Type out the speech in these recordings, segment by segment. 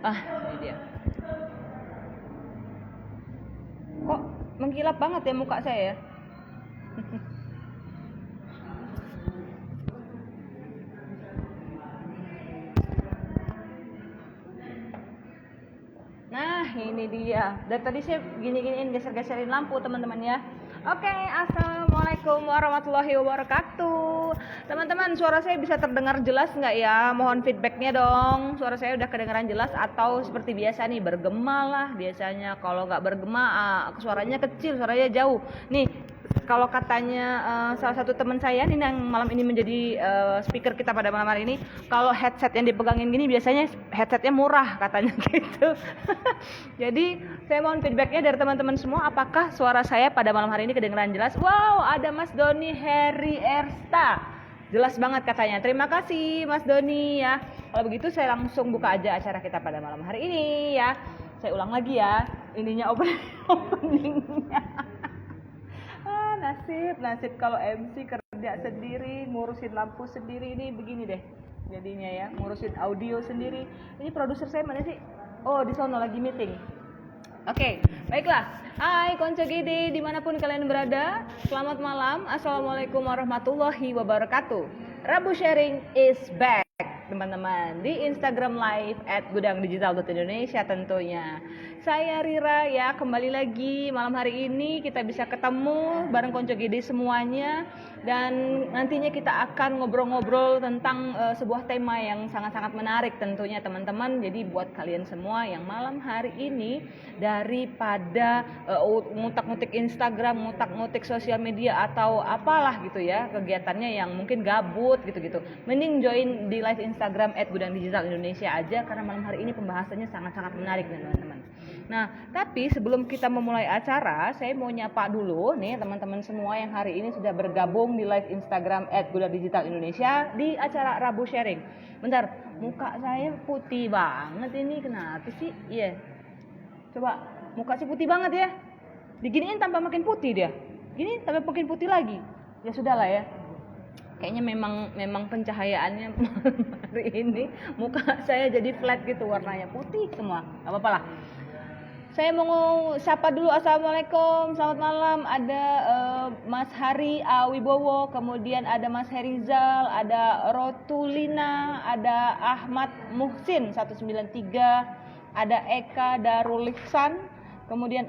Ini dia. Kok mengkilap banget ya muka saya ya? Nah, ini dia. Dari tadi saya gini-giniin, geser-geserin lampu teman-teman ya. Oke, assalamualaikum warahmatullahi wabarakatuh. Teman-teman, suara saya bisa terdengar jelas nggak ya? Mohon feedbacknya dong. Suara saya udah kedengaran jelas atau seperti biasa nih bergema lah biasanya. Kalau nggak bergema, suaranya kecil, suaranya jauh. Nih, kalau katanya salah satu teman saya nih yang malam ini menjadi speaker kita pada malam hari ini, kalau headset yang dipegangin gini biasanya headsetnya murah katanya gitu. Jadi saya mohon feedbacknya dari teman-teman semua, apakah suara saya pada malam hari ini kedengaran jelas? Wow, ada Mas Doni Heri Ersta, jelas banget katanya. Terima kasih Mas Doni ya. Kalau begitu saya langsung buka aja acara kita pada malam hari ini ya. Saya ulang lagi ya, ininya openingnya. Nasib kalau MC kerja sendiri, ngurusin lampu sendiri, ini begini deh jadinya ya, ngurusin audio sendiri. Ini produser saya mana sih? Oh, di sana lagi meeting. Oke, baiklah. Hai Konco Gede dimanapun kalian berada, selamat malam. Assalamualaikum warahmatullahi wabarakatuh. Rabu Sharing is back teman-teman di Instagram Live @gudangdigital.indonesia tentunya. Saya Rira ya, kembali lagi malam hari ini kita bisa ketemu bareng Konco Gede semuanya, dan nantinya kita akan ngobrol-ngobrol tentang sebuah tema yang sangat-sangat menarik tentunya teman-teman. Jadi buat kalian semua yang malam hari ini daripada ngutak-ngutik Instagram, ngutak-ngutik sosial media atau apalah gitu ya, kegiatannya yang mungkin gabut gitu-gitu, mending join di live Instagram @gudangdigital.indonesia aja, karena malam hari ini pembahasannya sangat-sangat menarik teman-teman. Nah, tapi sebelum kita memulai acara, saya mau nyapa dulu nih teman-teman semua yang hari ini sudah bergabung di live Instagram @gudangdigital.indonesia di acara Rabu Sharing. Bentar, muka saya putih banget ini, kenapa sih? Iya. Coba, muka sih putih banget ya. Diginiin tambah makin putih dia. Gini tambah makin putih lagi. Ya sudahlah ya. Kayaknya memang pencahayaannya hari ini muka saya jadi flat gitu, warnanya putih semua. Gak apa-apa lah. Saya mau sapa dulu, assalamualaikum, selamat malam. Ada Mas Hari Wibowo, kemudian ada Mas Herizal, ada Rotulina, ada Ahmad Muhsin 193, ada Eka Darul Ihsan, kemudian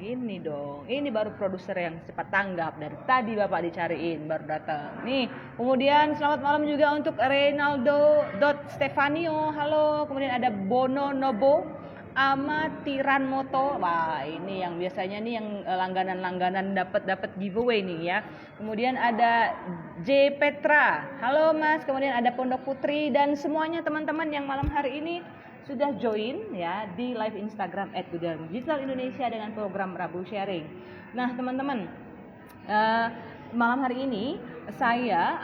gini dong, ini baru produser yang cepat tanggap, dari tadi Bapak dicariin baru datang nih. Kemudian selamat malam juga untuk Reynaldo Stefanio, halo. Kemudian ada Bono Nobo, Amatiran Moto, wah ini yang biasanya nih yang langganan dapat giveaway nih ya. Kemudian ada J Petra, halo Mas. Kemudian ada Pondok Putri dan semuanya teman-teman yang malam hari ini sudah join ya di live Instagram @gudangdigital.indonesia dengan program Rabu Sharing. Nah teman-teman, malam hari ini saya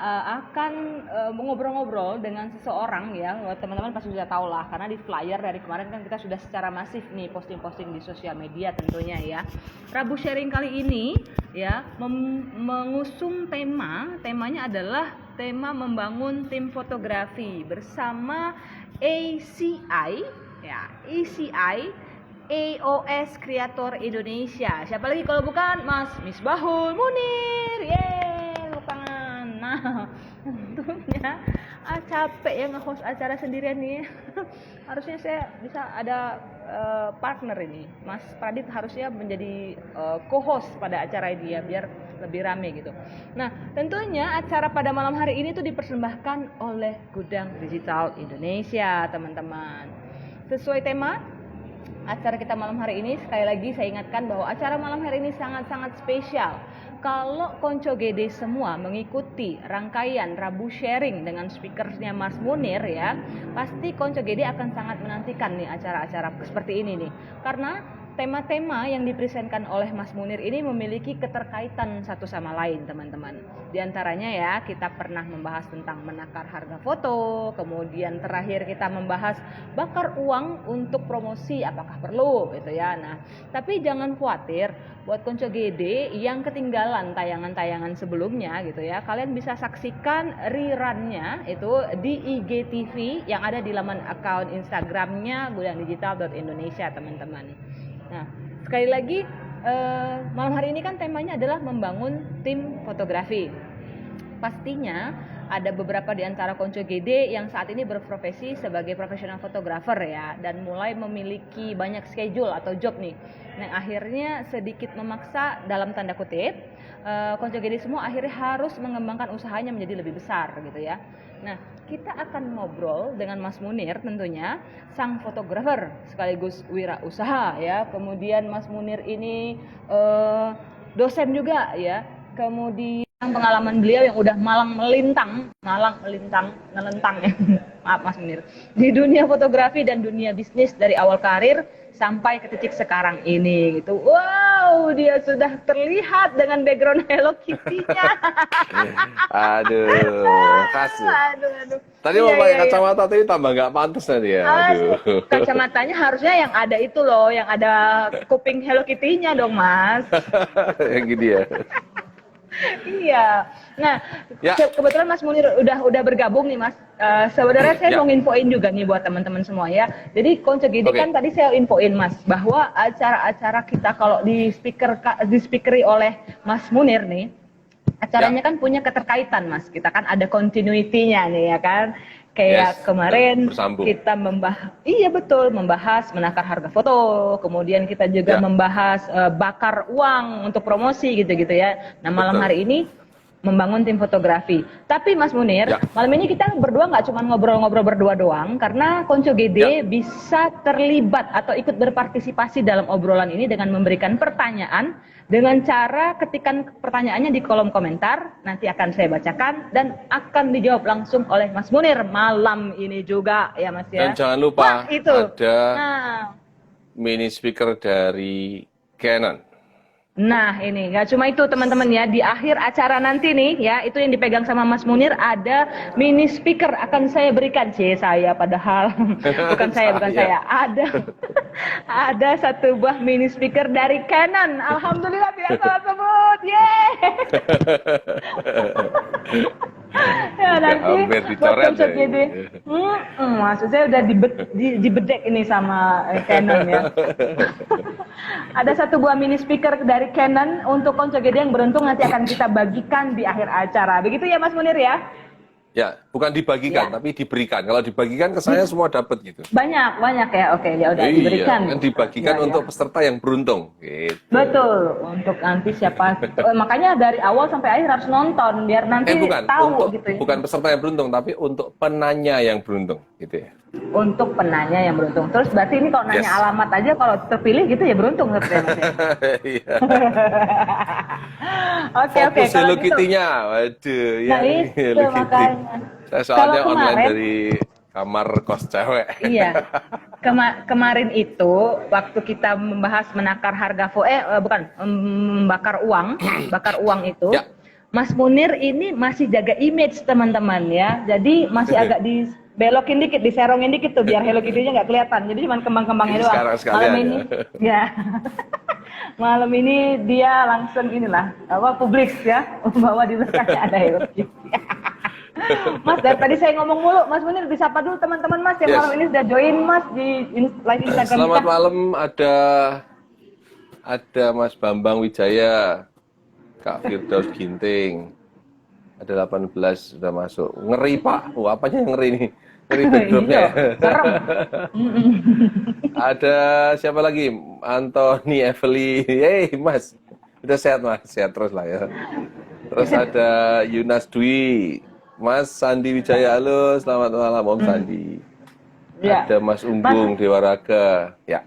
akan ngobrol-ngobrol dengan seseorang ya, teman-teman pasti sudah tahu lah karena di flyer dari kemarin kan kita sudah secara masif nih posting-posting di sosial media tentunya ya. Rabu Sharing kali ini ya mengusung temanya adalah tema membangun tim fotografi bersama ACI ya, AOS Kreator Indonesia. Siapa lagi kalau bukan Mas Misbahul Munir. Tangan. Nah, tentunya capek ya nge-host acara sendirian nih. Harusnya saya bisa ada partner ini. Mas Pradit harusnya menjadi co-host pada acara ini ya, biar lebih rame gitu. Nah, tentunya acara pada malam hari ini tuh dipersembahkan oleh Gudang Digital Indonesia, teman-teman. Sesuai tema acara kita malam hari ini, sekali lagi saya ingatkan bahwa acara malam hari ini sangat-sangat spesial. Kalau Konco Gede semua mengikuti rangkaian Rabu Sharing dengan speakersnya Mas Munir ya, pasti Konco Gede akan sangat menantikan nih acara-acara seperti ini nih. Karena tema-tema yang dipresentkan oleh Mas Munir ini memiliki keterkaitan satu sama lain, teman-teman. Di antaranya ya, kita pernah membahas tentang menakar harga foto, kemudian terakhir kita membahas bakar uang untuk promosi apakah perlu gitu ya. Nah, tapi jangan khawatir buat konco GD yang ketinggalan tayangan-tayangan sebelumnya gitu ya. Kalian bisa saksikan rerunnya itu di IGTV yang ada di laman akun Instagramnya gudangdigital.indonesia, teman-teman. Nah, sekali lagi malam hari ini kan temanya adalah membangun tim fotografi. Pastinya ada beberapa di antara konco GD yang saat ini berprofesi sebagai profesional fotografer ya, dan mulai memiliki banyak schedule atau job nih. Yang akhirnya sedikit memaksa dalam tanda kutip konco GD semua akhirnya harus mengembangkan usahanya menjadi lebih besar gitu ya. Nah, kita akan ngobrol dengan Mas Munir tentunya, sang fotografer sekaligus wirausaha ya. Kemudian Mas Munir ini dosen juga ya. Kemudian pengalaman beliau yang udah malang melintang ya. Maaf Mas Munir. Di dunia fotografi dan dunia bisnis dari awal karir sampai ke titik sekarang ini gitu. Wow, dia sudah terlihat dengan background Hello Kitty-nya. Aduh, kasih. Aduh. Tadi mau pakai kacamata tadi tambah nggak pantas tadi ya. Aduh. Kacamatanya harusnya yang ada itu loh, yang ada kuping Hello Kitty-nya dong, Mas. Yang gini ya. Iya. Nah, Ya. kebetulan Mas Munir udah bergabung nih, Mas. Sebenarnya saya mau nginfoin juga nih buat teman-teman semua ya. Jadi konco GD kan tadi saya infoin Mas bahwa acara-acara kita kalau di-speakeri oleh Mas Munir nih, acaranya kan punya keterkaitan Mas. Kita kan ada continuity-nya nih ya kan. Kayak kemarin bersambung. kita membahas menakar harga foto, kemudian kita juga membahas bakar uang untuk promosi gitu-gitu ya. Nah, malam hari ini membangun tim fotografi. Tapi Mas Munir, malam ini kita berdua nggak cuma ngobrol-ngobrol berdua doang, karena konco GD bisa terlibat atau ikut berpartisipasi dalam obrolan ini dengan memberikan pertanyaan dengan cara ketikan pertanyaannya di kolom komentar. Nanti akan saya bacakan dan akan dijawab langsung oleh Mas Munir malam ini juga ya Mas ya. Dan jangan lupa ada mini speaker dari Canon. Nah ini nggak cuma itu teman-teman ya, di akhir acara nanti nih ya, itu yang dipegang sama Mas Munir, ada mini speaker akan saya berikan. Saya padahal bukan saya ada satu buah mini speaker dari Canon. Alhamdulillah tidak salah sebut. Ya nanti buat konsep GD. Maksud saya udah dibedek ini sama Canon ya. Ada satu buah mini speaker dari Canon untuk konco GD yang beruntung nanti akan kita bagikan di akhir acara. Begitu ya Mas Munir ya? Ya, bukan dibagikan tapi diberikan. Kalau dibagikan ke saya semua dapat gitu. Banyak ya. Oke, ya udah diberikan. Kan dibagikan untuk peserta yang beruntung gitu. Betul, untuk nanti siapa makanya dari awal sampai akhir harus nonton biar nanti tahu gitu ya. Bukan peserta yang beruntung tapi untuk penanya yang beruntung gitu ya. Untuk penanya yang beruntung. Terus berarti ini kalau nanya alamat aja kalau terpilih gitu ya beruntung seperti Iya. Oke. Fokus Hello Kitty-nya. Waduh, nah, ya itu makanya. Saya soalnya online dari kamar kos cewek. Iya. Kemarin itu waktu kita membahas menakar harga membakar uang itu. Mas Munir ini masih jaga image teman-teman ya. Jadi masih agak dibelokin dikit, diserongin dikit tuh biar Hello Kitty-nya nggak kelihatan. Jadi cuma kembang-kembangnya doang. Malam ini malam ini dia langsung publik ya bahwa di belakangnya ada Hello Kitty. Mas, dari tadi saya ngomong mulu, Mas Munir disapa dulu teman-teman Mas yang malam ini sudah join Mas di live Instagram. Selamat malam, ada Mas Bambang Wijaya, Kak Firdaus Ginting, ada 18 sudah masuk. Ngeri Pak, apanya yang ngeri nih? Ngeri backdropnya. Ada siapa lagi? Anthony Evely, Mas, udah sehat Mas, sehat terus lah ya. Terus ada Yunas Dwi, Mas Sandi Wijaya, halo, selamat malam Om Sandi. Ada Mas Umbung Dewaraga, ya.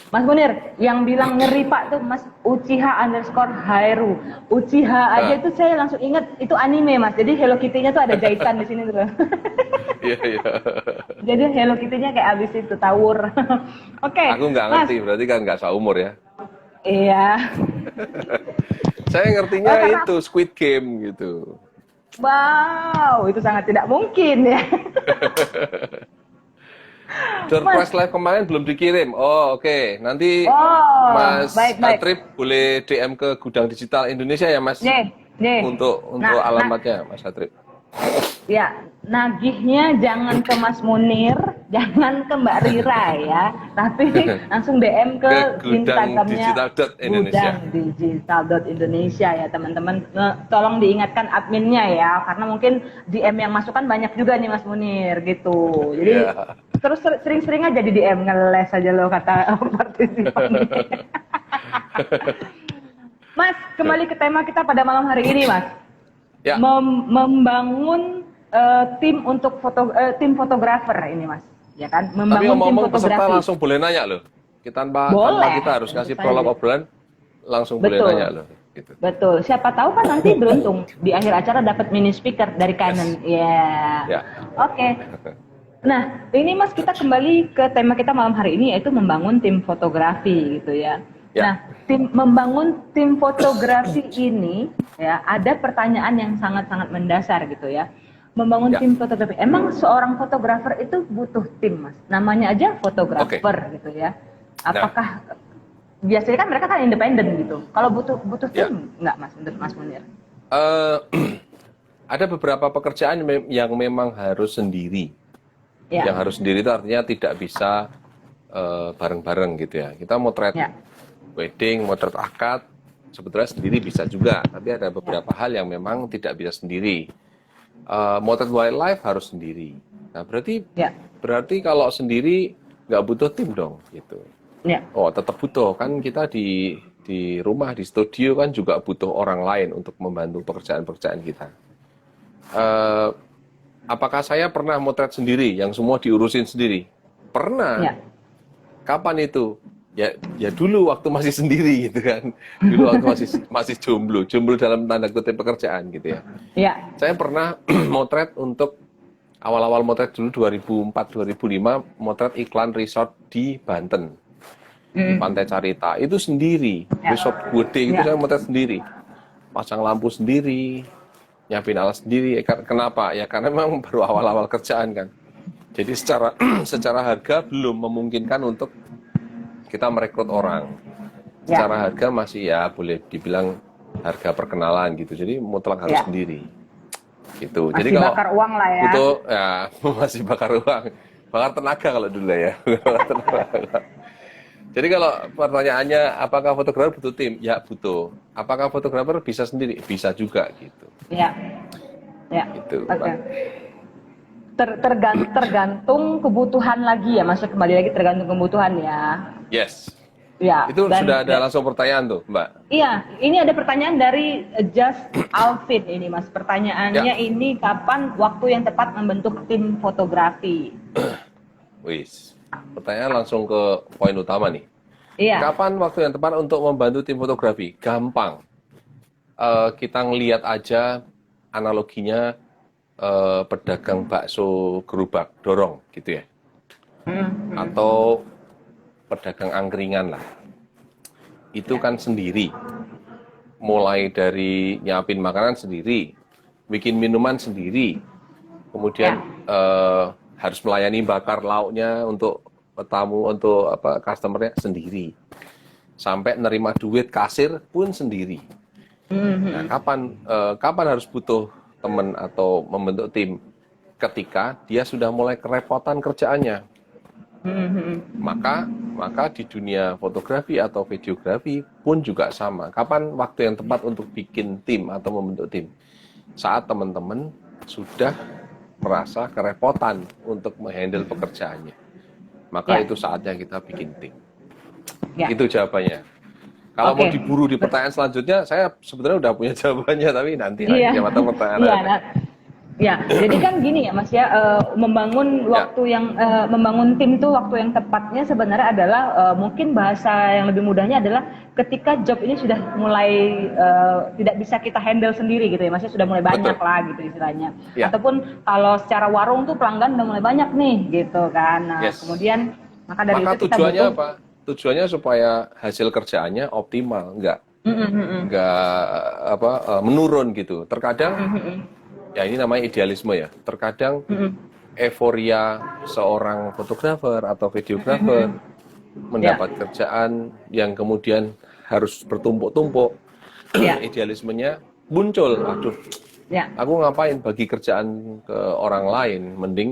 Mas Munir, yang bilang ngeri Pak tuh Mas Uchiha_Hairu. Uchiha aja itu saya langsung ingat itu anime Mas. Jadi Hello Kitty-nya tuh ada jahitan di sini tuh. Iya. Jadi Hello Kitty-nya kayak abis itu tawur. Oke, Aku nggak Mas. ngerti, berarti kan nggak seumur ya. Iya. Saya ngertinya Karena itu Squid Game gitu. wow, itu sangat tidak mungkin ya. Door Mas. Prize Live kemarin belum dikirim. Oh, oke. Nanti Oh, Mas baik. Atrip boleh DM ke Gudang Digital Indonesia ya, Mas? Nih. Untuk Nah, alamatnya, Mas Atrip. ya, nagihnya jangan ke Mas Munir, jangan ke Mbak Rira ya, tapi langsung DM ke Ke Instagramnya gudangdigital.indonesia. gudangdigital.indonesia ya teman-teman. Tolong diingatkan adminnya ya, karena mungkin DM yang masuk kan banyak juga nih Mas Munir gitu. Jadi Iya. terus sering-sering aja di DM, ngeles aja lo kata partisipan. Mas, kembali ke tema kita pada malam hari ini, Mas. Ya. Membangun tim untuk tim fotografer ini, Mas. Ya kan? Tapi Membangun tim ngomong peserta fotografi. langsung boleh nanya loh. Tanpa Boleh. kita harus kasih Tentu prolog saja. obrolan, langsung boleh Betul. nanya loh. Gitu. Betul. Siapa tahu kan nanti beruntung di akhir acara dapat mini speaker dari Canon. Ya. Oke. Nah, ini Mas kita kembali ke tema kita malam hari ini yaitu membangun tim fotografi gitu ya. Ya. Nah, membangun tim fotografi ini ya ada pertanyaan yang sangat-sangat mendasar gitu ya. Membangun Ya. tim fotografi. Emang seorang fotografer itu butuh tim, Mas. Namanya aja fotografer gitu ya. Apakah biasanya kan mereka kan independen gitu. Kalau butuh tim nggak, Mas, menurut Mas Munir? Ada beberapa pekerjaan yang memang harus sendiri. Ya. Yang harus sendiri itu artinya tidak bisa bareng-bareng gitu ya. Kita motret wedding, motret akad, sebetulnya sendiri bisa juga. Tapi ada beberapa hal yang memang tidak bisa sendiri. Motret wildlife harus sendiri. Nah, berarti kalau sendiri nggak butuh tim dong, gitu. Ya. Oh, tetap butuh. Kan kita di rumah, di studio kan juga butuh orang lain untuk membantu pekerjaan-pekerjaan kita. Apakah saya pernah motret sendiri, yang semua diurusin sendiri? Pernah. Ya. Kapan itu? Ya dulu waktu masih sendiri gitu kan. Dulu waktu masih jomblo dalam tanda kutip pekerjaan gitu ya. Ya. Saya pernah motret untuk awal-awal motret dulu 2004-2005 motret iklan resort di Banten. Di Pantai Carita. Itu sendiri. Resort gede itu saya motret sendiri. Pasang lampu sendiri, nyiapin alat sendiri. Kenapa? Ya karena memang baru awal-awal kerjaan kan. Jadi secara harga belum memungkinkan untuk kita merekrut orang. Secara harga masih ya boleh dibilang harga perkenalan gitu. Jadi mutlak harus sendiri. Gitu. Masih Jadi kalau bakar uang lah ya. Butuh ya masih bakar uang. Bakar tenaga kalau dulu ya. Jadi kalau pertanyaannya apakah fotografer butuh tim? Ya butuh. Apakah fotografer bisa sendiri? Bisa juga gitu. Ya. Gitu. Oke. Tergantung kebutuhan lagi ya, maksudnya kembali lagi tergantung kebutuhan ya. Yes. Ya. Itu sudah ada langsung pertanyaan tuh, Mbak. Iya, ini ada pertanyaan dari Just Alvin ini, Mas. Pertanyaannya ini kapan waktu yang tepat membentuk tim fotografi? Wis. Pertanyaan langsung ke poin utama nih. Iya. Kapan waktu yang tepat untuk membantu tim fotografi? Gampang. Kita ngelihat aja analoginya pedagang bakso gerobak dorong gitu ya. Atau pedagang angkringan lah. Itu kan sendiri. Mulai dari nyiapin makanan sendiri, bikin minuman sendiri. Kemudian harus melayani bakar lauknya untuk tamu, untuk customernya sendiri. Sampai nerima duit kasir pun sendiri. Nah, kapan harus butuh teman atau membentuk tim? Ketika dia sudah mulai kerepotan kerjaannya. Maka di dunia fotografi atau videografi pun juga sama. Kapan waktu yang tepat untuk bikin tim atau membentuk tim? Saat teman-teman sudah merasa kerepotan untuk menghandle pekerjaannya. Maka itu saatnya kita bikin tim. Itu jawabannya. Kalau mau diburu di pertanyaan selanjutnya, saya sebenarnya udah punya jawabannya, tapi nanti siapa tahu pertanyaan ada. Ya, jadi kan gini ya Mas ya, membangun Ya, waktu yang membangun tim tuh waktu yang tepatnya sebenarnya adalah mungkin bahasa yang lebih mudahnya adalah ketika job ini sudah mulai tidak bisa kita handle sendiri gitu ya Mas ya, sudah mulai banyak betul. lah gitu istilahnya. Ya, Ataupun kalau secara warung tuh pelanggan udah mulai banyak nih gitu kan. Nah, yes. kemudian maka dari Maka itu kita tujuannya butuh. apa? Tujuannya supaya hasil kerjaannya optimal, Mm, mm, mm, mm. nggak menurun gitu. Terkadang Mm, mm, mm. ya ini namanya idealisme ya. Terkadang Mm, mm. euforia seorang fotografer atau Mm, mm, mm, videografer mm. Ya, mendapat kerjaan yang kemudian harus bertumpuk-tumpuk, ya, idealismenya muncul. Aduh, ya, aku ngapain bagi kerjaan ke orang lain, mending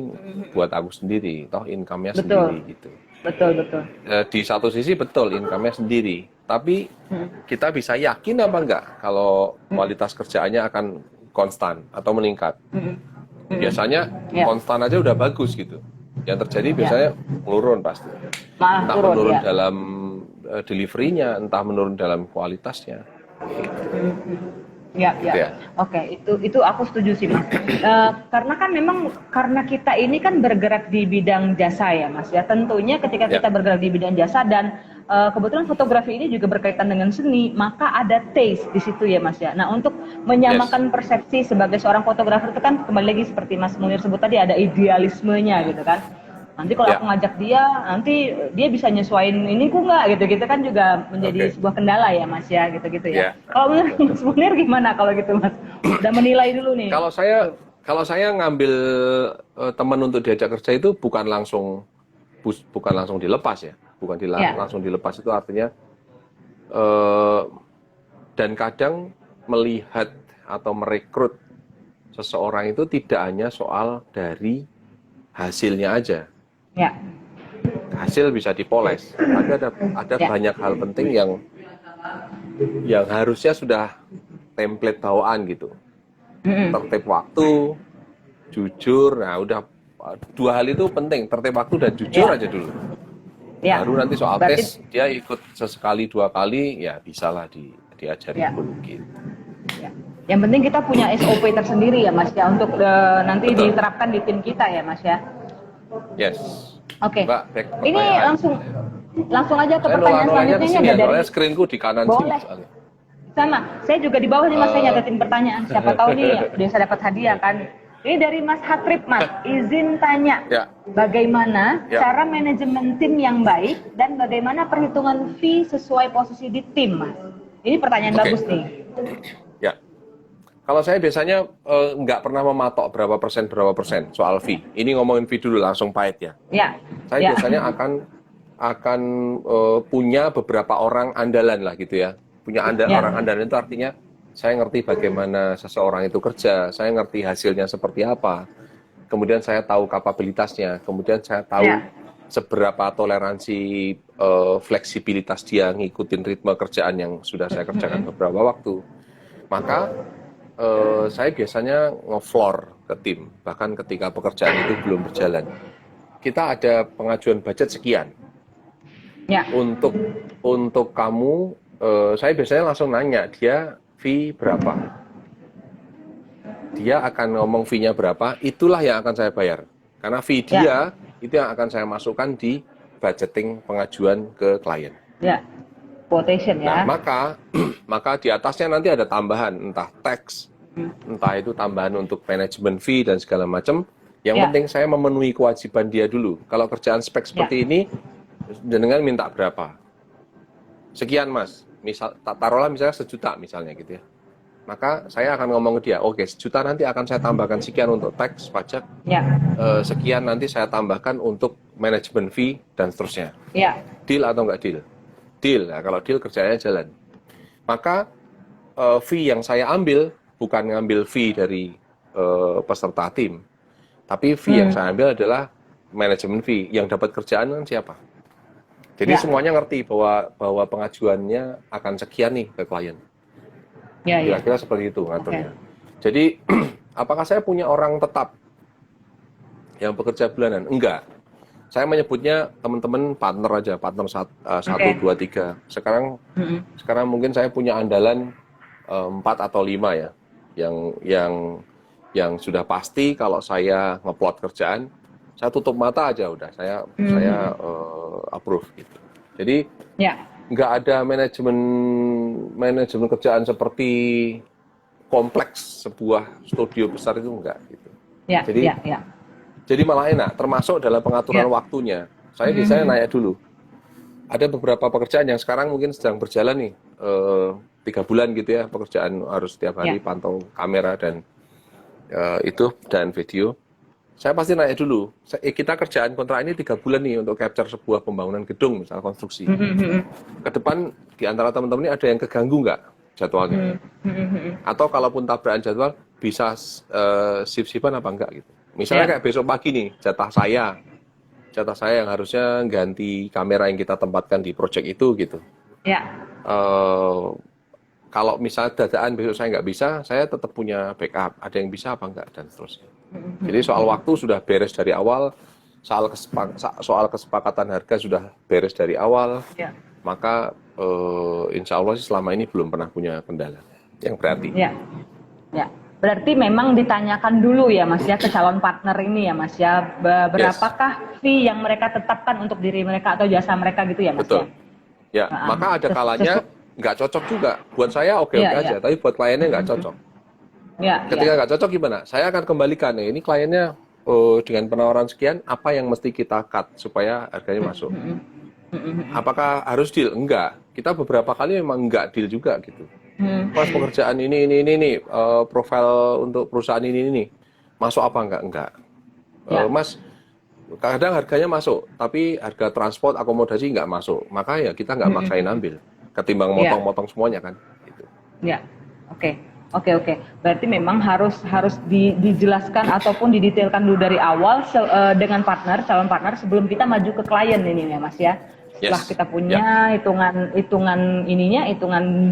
buat aku sendiri, toh income-nya betul, sendiri gitu. betul, betul. Di satu sisi betul income-nya sendiri, tapi Mm, kita bisa yakin apa enggak kalau mm, kualitas kerjaannya akan konstan atau meningkat. mm, mm, mm, mm. Biasanya Ya, konstan aja udah bagus gitu. Yang terjadi ya, biasanya menurun pasti. malah Entah turun menurun ya. dalam delivery-nya, entah menurun dalam kualitasnya. Ya, Gitu ya. ya. Oke, itu aku setuju sih, Mas. Karena kan memang karena kita ini kan bergerak di bidang jasa ya, Mas. Ya, tentunya ketika Ya. kita bergerak di bidang jasa dan kebetulan fotografi ini juga berkaitan dengan seni, maka ada taste di situ ya, Mas ya. Nah, untuk Yes. menyamakan persepsi sebagai seorang fotografer itu kan kembali lagi seperti Mas Munir sebut tadi ada idealismenya gitu kan. Nanti kalau Ya. aku ngajak dia, nanti dia bisa nyesuaiin ini ku nggak gitu-gitu kan juga menjadi Oke. sebuah kendala ya Mas ya gitu-gitu ya. Ya. Kalau menurut Mas Munir gimana kalau gitu Mas? Udah menilai dulu nih. Kalau saya ngambil teman untuk diajak kerja itu bukan langsung dilepas ya. Ya, Langsung dilepas itu artinya eh, dan kadang melihat atau merekrut seseorang itu tidak hanya soal dari hasilnya aja. ya, Hasil bisa dipoles, tapi ada ya, banyak hal penting yang harusnya sudah template bawaan gitu. mm-mm. Tertib waktu, jujur, nah udah dua hal itu penting, tertib waktu dan jujur Ya, aja dulu. ya. Baru nanti soal Berarti tes, dia ikut sesekali dua kali, ya bisalah diajari ya, pun gitu. ya. Yang penting kita punya SOP tersendiri ya Mas ya untuk nanti Betul, diterapkan di tim kita ya Mas ya. yes. Oke. Mbak, back Ini pertanyaan. langsung aja ke Saya pertanyaan nolak-nolaknya ke selanjutnya ini sini ada ya, dari soalnya screenku di kanan sini boleh. soalnya. Sama, saya juga di bawah nih Mas, saya Eh, nyatetin pertanyaan. Siapa tahu nih bisa dapat hadiah kan. Ini dari Mas Hatrip Mas, izin tanya. ya, Bagaimana ya, cara manajemen tim yang baik dan bagaimana perhitungan fee sesuai posisi di tim Mas? Ini pertanyaan oke, bagus nih. ya. Kalau saya biasanya nggak pernah mematok berapa persen soal fee. Ini ngomongin fee dulu langsung pahit ya. Ya, Saya ya, biasanya akan punya beberapa orang andalan lah gitu ya. Punya ya, orang andalan itu artinya saya ngerti bagaimana seseorang itu kerja, saya ngerti hasilnya seperti apa, kemudian saya tahu kapabilitasnya, kemudian saya tahu ya, seberapa toleransi fleksibilitas dia ngikutin ritme kerjaan yang sudah saya kerjakan beberapa waktu. Maka saya biasanya nge-floor ke tim, bahkan ketika pekerjaan itu belum berjalan. Kita ada pengajuan budget sekian. ya, Untuk kamu, saya biasanya langsung nanya, dia fee berapa? Dia akan ngomong fee-nya berapa, itulah yang akan saya bayar. Karena fee ya, dia, itu yang akan saya masukkan di budgeting pengajuan ke klien. ya. Quotation Nah, ya. maka di atasnya nanti ada tambahan, entah tax, entah itu tambahan untuk manajemen fee dan segala macam. Yang Ya, penting saya memenuhi kewajiban dia dulu. Kalau kerjaan spek ya, seperti ini, jenengan minta berapa? Sekian mas, taruhlah misalnya 1 juta misalnya gitu ya. Maka saya akan ngomong ke dia, oke 1 juta nanti akan saya tambahkan sekian untuk tax, pajak, ya, sekian nanti saya tambahkan untuk manajemen fee dan seterusnya. ya, Deal atau nggak deal? Deal. Nah, kalau deal kerjanya jalan. Maka fee yang saya ambil bukan ngambil fee dari peserta tim, tapi fee yang saya ambil adalah manajemen fee. Yang dapat kerjaan kan siapa? Jadi ya, semuanya ngerti bahwa pengajuannya akan sekian nih ke klien. ya, ya. Kira-kira seperti itu Oke. ngaturnya. Jadi apakah saya punya orang tetap yang bekerja bulanan? Enggak. Saya menyebutnya teman-teman partner aja, partner 1, Oke. 2, 3. Mm-mm. Sekarang mungkin saya punya andalan 4 atau 5 ya, yang yang sudah pasti kalau saya ngeplot kerjaan, saya tutup mata aja udah, saya approve gitu. Jadi Ya. nggak ada manajemen kerjaan seperti kompleks sebuah studio besar itu enggak gitu. Ya. Jadi Ya. Ya. jadi malah enak, termasuk dalam pengaturan waktunya. Saya biasanya nanya dulu. Ada beberapa pekerjaan yang sekarang mungkin sedang berjalan nih, 3 bulan gitu ya, pekerjaan harus setiap hari pantau kamera dan dan video. Saya pasti nanya dulu, kita kerjaan kontrak ini 3 bulan nih untuk capture sebuah pembangunan gedung, misal konstruksi. Ke depan di antara teman-teman ini ada yang keganggu nggak jadwalnya? Atau kalaupun tabrakan jadwal, bisa shift-shiftan apa enggak gitu. Misalnya kayak besok pagi nih, jatah saya yang harusnya ganti kamera yang kita tempatkan di project itu gitu. Ya. Kalau misalnya dadaan besok saya nggak bisa, saya tetap punya backup. Ada yang bisa apa enggak dan seterusnya. Jadi soal waktu sudah beres dari awal, soal kesepakatan harga sudah beres dari awal. Ya. Maka insya Allah sih selama ini belum pernah punya kendala yang berarti. Ya. Ya. Berarti memang ditanyakan dulu ya Mas ya ke calon partner ini ya Mas ya, berapakah fee yang mereka tetapkan untuk diri mereka atau jasa mereka gitu ya Mas. Betul. Ya, maka ada kalanya nggak cocok juga. Buat saya oke aja, tapi buat kliennya nggak cocok. Ketika nggak cocok gimana? Saya akan kembalikan nih, ini kliennya dengan penawaran sekian, apa yang mesti kita cut supaya harganya masuk. Apakah harus deal? Enggak. Kita beberapa kali memang enggak deal juga gitu. Mas, pekerjaan ini, profil untuk perusahaan ini, masuk apa enggak? Mas, kadang harganya masuk, tapi harga transport, akomodasi enggak masuk. Maka ya kita enggak maksain ambil, ketimbang motong-motong semuanya kan. Gitu. Ya, oke. Berarti memang harus dijelaskan ataupun didetailkan dulu dari awal dengan calon partner sebelum kita maju ke klien ini ya Mas ya. Setelah kita punya hitungan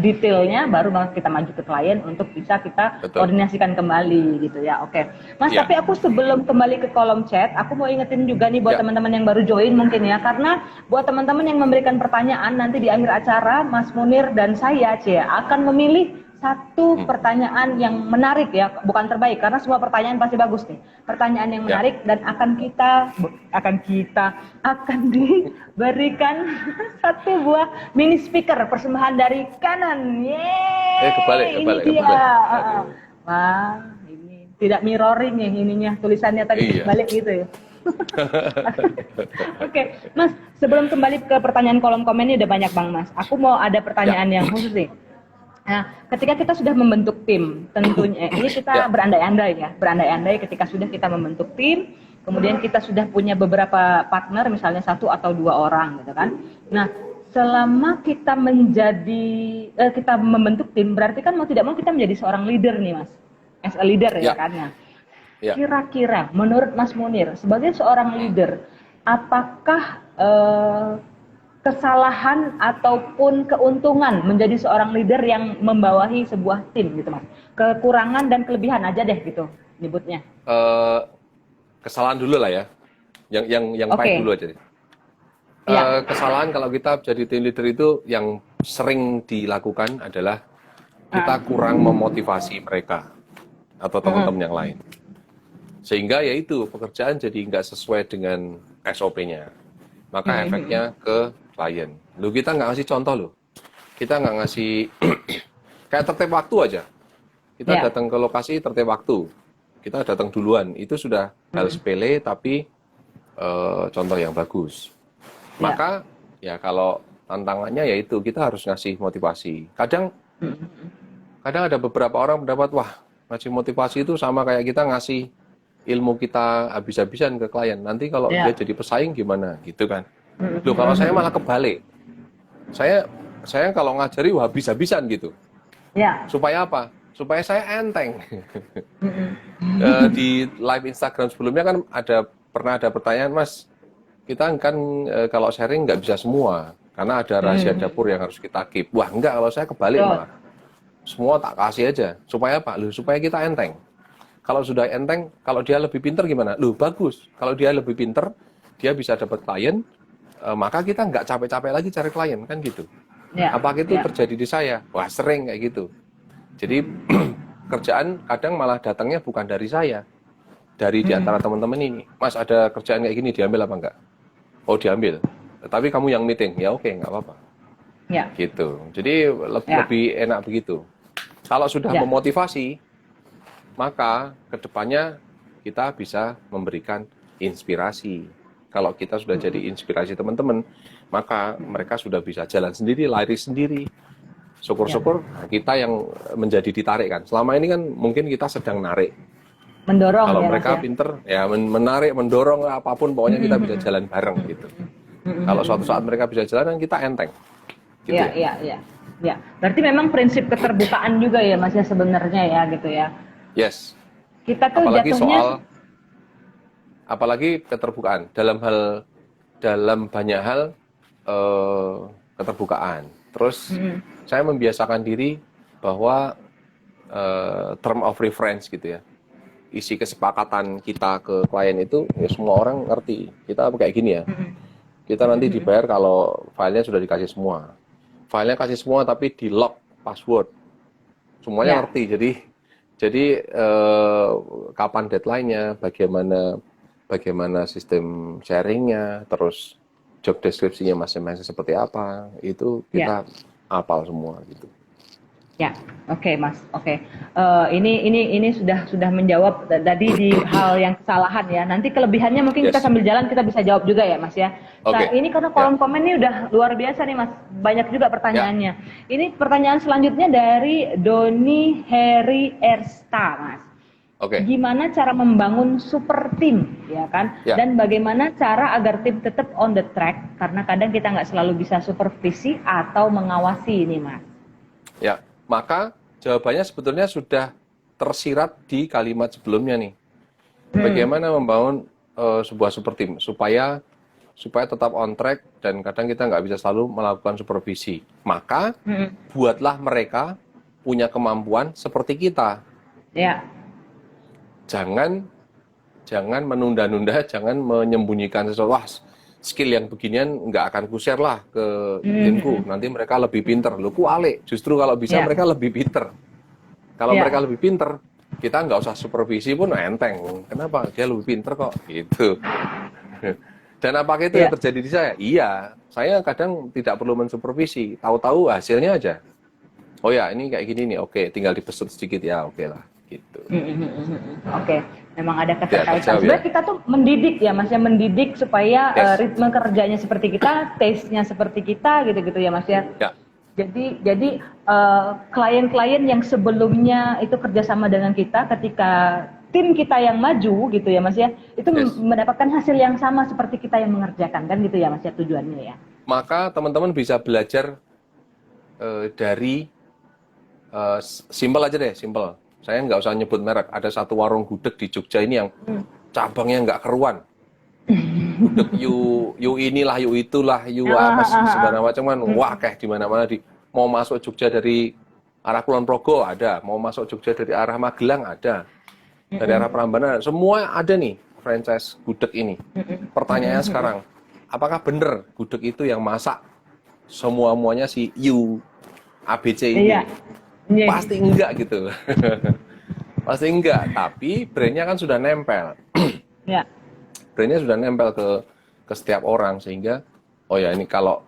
detailnya, baru kita maju ke klien untuk bisa kita koordinasikan kembali gitu ya. Oke. Mas, tapi aku sebelum kembali ke kolom chat, aku mau ingetin juga nih buat teman-teman yang baru join mungkin ya, karena buat teman-teman yang memberikan pertanyaan nanti di akhir acara, Mas Munir dan saya akan memilih satu pertanyaan yang menarik ya, bukan terbaik karena semua pertanyaan pasti bagus nih. Pertanyaan yang menarik dan akan diberikan satu buah mini speaker persembahan dari Canon. Yeay. Kebalik. Wah, ini tidak mirroring ya ininya, tulisannya tadi balik gitu ya. Oke, Mas, sebelum kembali ke pertanyaan kolom komen ini udah banyak Bang Mas. Aku mau ada pertanyaan yang khusus nih. Nah, ketika kita sudah membentuk tim, tentunya ini kita berandai-andai ketika sudah kita membentuk tim, kemudian kita sudah punya beberapa partner, misalnya 1 atau 2 orang, gitu kan. Nah, selama kita kita membentuk tim, berarti kan mau tidak mau kita menjadi seorang leader nih, Mas, as a leader ya kan. Nah, kira-kira menurut Mas Munir sebagai seorang leader, apakah kesalahan ataupun keuntungan menjadi seorang leader yang membawahi sebuah tim gitu Mas? Kekurangan dan kelebihan aja deh gitu nyebutnya. Kesalahan dulu lah ya. Yang baik dulu aja deh. Kesalahan kalau kita jadi tim leader itu yang sering dilakukan adalah kita kurang memotivasi mereka atau teman-teman yang lain. Sehingga yaitu pekerjaan jadi nggak sesuai dengan SOP-nya. Maka efeknya ke klien. Kita nggak ngasih contoh loh. Kita nggak ngasih kayak tertib waktu aja. Kita datang ke lokasi tertib waktu. Kita datang duluan. Itu sudah hal sepele tapi contoh yang bagus. Maka ya kalau tantangannya yaitu kita harus ngasih motivasi. Kadang ada beberapa orang pendapat, wah ngasih motivasi itu sama kayak kita ngasih ilmu kita habis-habisan ke klien. Nanti kalau dia jadi pesaing gimana gitu kan. Loh, kalau saya malah kebalik. Saya kalau ngajari habis-habisan gitu. Supaya apa? Supaya saya enteng. Di live Instagram sebelumnya kan pernah ada pertanyaan, Mas, kita kan kalau sharing nggak bisa semua. Karena ada rahasia dapur yang harus kita keep. Wah, enggak, kalau saya kebalik malah. Semua tak kasih aja. Supaya apa? Loh, supaya kita enteng. Kalau sudah enteng, kalau dia lebih pinter gimana? Loh, bagus. Kalau dia lebih pinter, dia bisa dapat klien, maka kita nggak capek-capek lagi cari klien, kan gitu. Apakah itu terjadi di saya? Wah, sering kayak gitu. Jadi kerjaan kadang malah datangnya bukan dari saya, dari di antara teman-teman ini. Mas, ada kerjaan kayak gini, diambil apa enggak? Oh, diambil. Tapi kamu yang meeting, ya oke, nggak apa-apa. Ya. Gitu. Jadi lebih enak begitu. Kalau sudah memotivasi, maka kedepannya kita bisa memberikan inspirasi. Kalau kita sudah jadi inspirasi teman-teman, maka mereka sudah bisa jalan sendiri, lari sendiri. Syukur-syukur kita yang menjadi ditarik kan. Selama ini kan mungkin kita sedang narik. Mendorong. Kalau ya, mereka Mas, ya? pinter, ya menarik, mendorong, apapun, pokoknya kita bisa jalan bareng gitu. Kalau suatu saat mereka bisa jalan, kita enteng. Gitu Iya. Berarti memang prinsip keterbukaan juga ya, Mas, ya, sebenarnya ya, gitu ya. Yes. Kita tuh jatuhnya apalagi keterbukaan dalam banyak hal keterbukaan. Terus saya membiasakan diri bahwa term of reference gitu ya. Isi kesepakatan kita ke klien itu ya semua orang ngerti. Kita kayak gini ya. Kita nanti dibayar kalau filenya sudah dikasih semua. Filenya kasih semua tapi di lock password. Semuanya ngerti. Jadi kapan deadline-nya, bagaimana sistem sharing-nya, terus job deskripsinya masing-masing seperti apa, itu kita hafal semua gitu. Ya, oke, Mas, oke. Ini sudah menjawab tadi di hal yang kesalahan ya. Nanti kelebihannya mungkin kita sambil jalan kita bisa jawab juga ya, Mas ya. Nah, ini karena kolom komen ini udah luar biasa nih, Mas. Banyak juga pertanyaannya. Ini pertanyaan selanjutnya dari Doni Heri Ersta, Mas. Gimana cara membangun super team, ya kan? Dan bagaimana cara agar tim tetap on the track? Karena kadang kita nggak selalu bisa supervisi atau mengawasi ini, Mas. Ya. Maka jawabannya sebetulnya sudah tersirat di kalimat sebelumnya nih. Bagaimana membangun sebuah super team supaya tetap on track dan kadang kita nggak bisa selalu melakukan supervisi. Maka buatlah mereka punya kemampuan seperti kita. Ya. Jangan menunda-nunda, jangan menyembunyikan sesuatu. Wah, skill yang beginian nggak akan ku-share lah ke timku. Nanti mereka lebih pinter. Loh, ku alik. Justru kalau bisa mereka lebih pinter. Kalau mereka lebih pinter, kita nggak usah supervisi pun enteng. Kenapa? Dia lebih pinter kok. Gitu. Dan apakah itu yang terjadi di saya? Iya. Saya kadang tidak perlu mensupervisi. Tahu-tahu hasilnya aja. Oh ya, ini kayak gini nih. Oke, tinggal dibesut sedikit ya. Oke lah. Gitu. Oke, memang ada keterkaitan. Sebenarnya kita tuh mendidik ya, Mas, ya, mendidik supaya ritme kerjanya seperti kita, taste-nya seperti kita, gitu-gitu ya, Mas ya. Jadi klien-klien yang sebelumnya itu kerjasama dengan kita, ketika tim kita yang maju, gitu ya, Mas ya, itu mendapatkan hasil yang sama seperti kita yang mengerjakan, kan gitu ya, Mas ya, tujuannya ya. Maka teman-teman bisa belajar dari simpel aja deh, simpel. Saya nggak usah nyebut merek. Ada satu warung gudeg di Jogja ini yang cabangnya nggak keruan. Gudeg you inilah, you itulah, you apa segala macam kan. Wah, kayak di mana-mana mau masuk Jogja dari arah Kulon Progo ada, mau masuk Jogja dari arah Magelang ada, dari arah Prambanan, semua ada nih franchise gudeg ini. Pertanyaannya sekarang, apakah benar gudeg itu yang masak semuanya si you ABC ini? Pasti enggak gitu. Pasti enggak, tapi brandnya kan sudah nempel. Brandnya sudah nempel ke setiap orang, sehingga oh ya ini kalau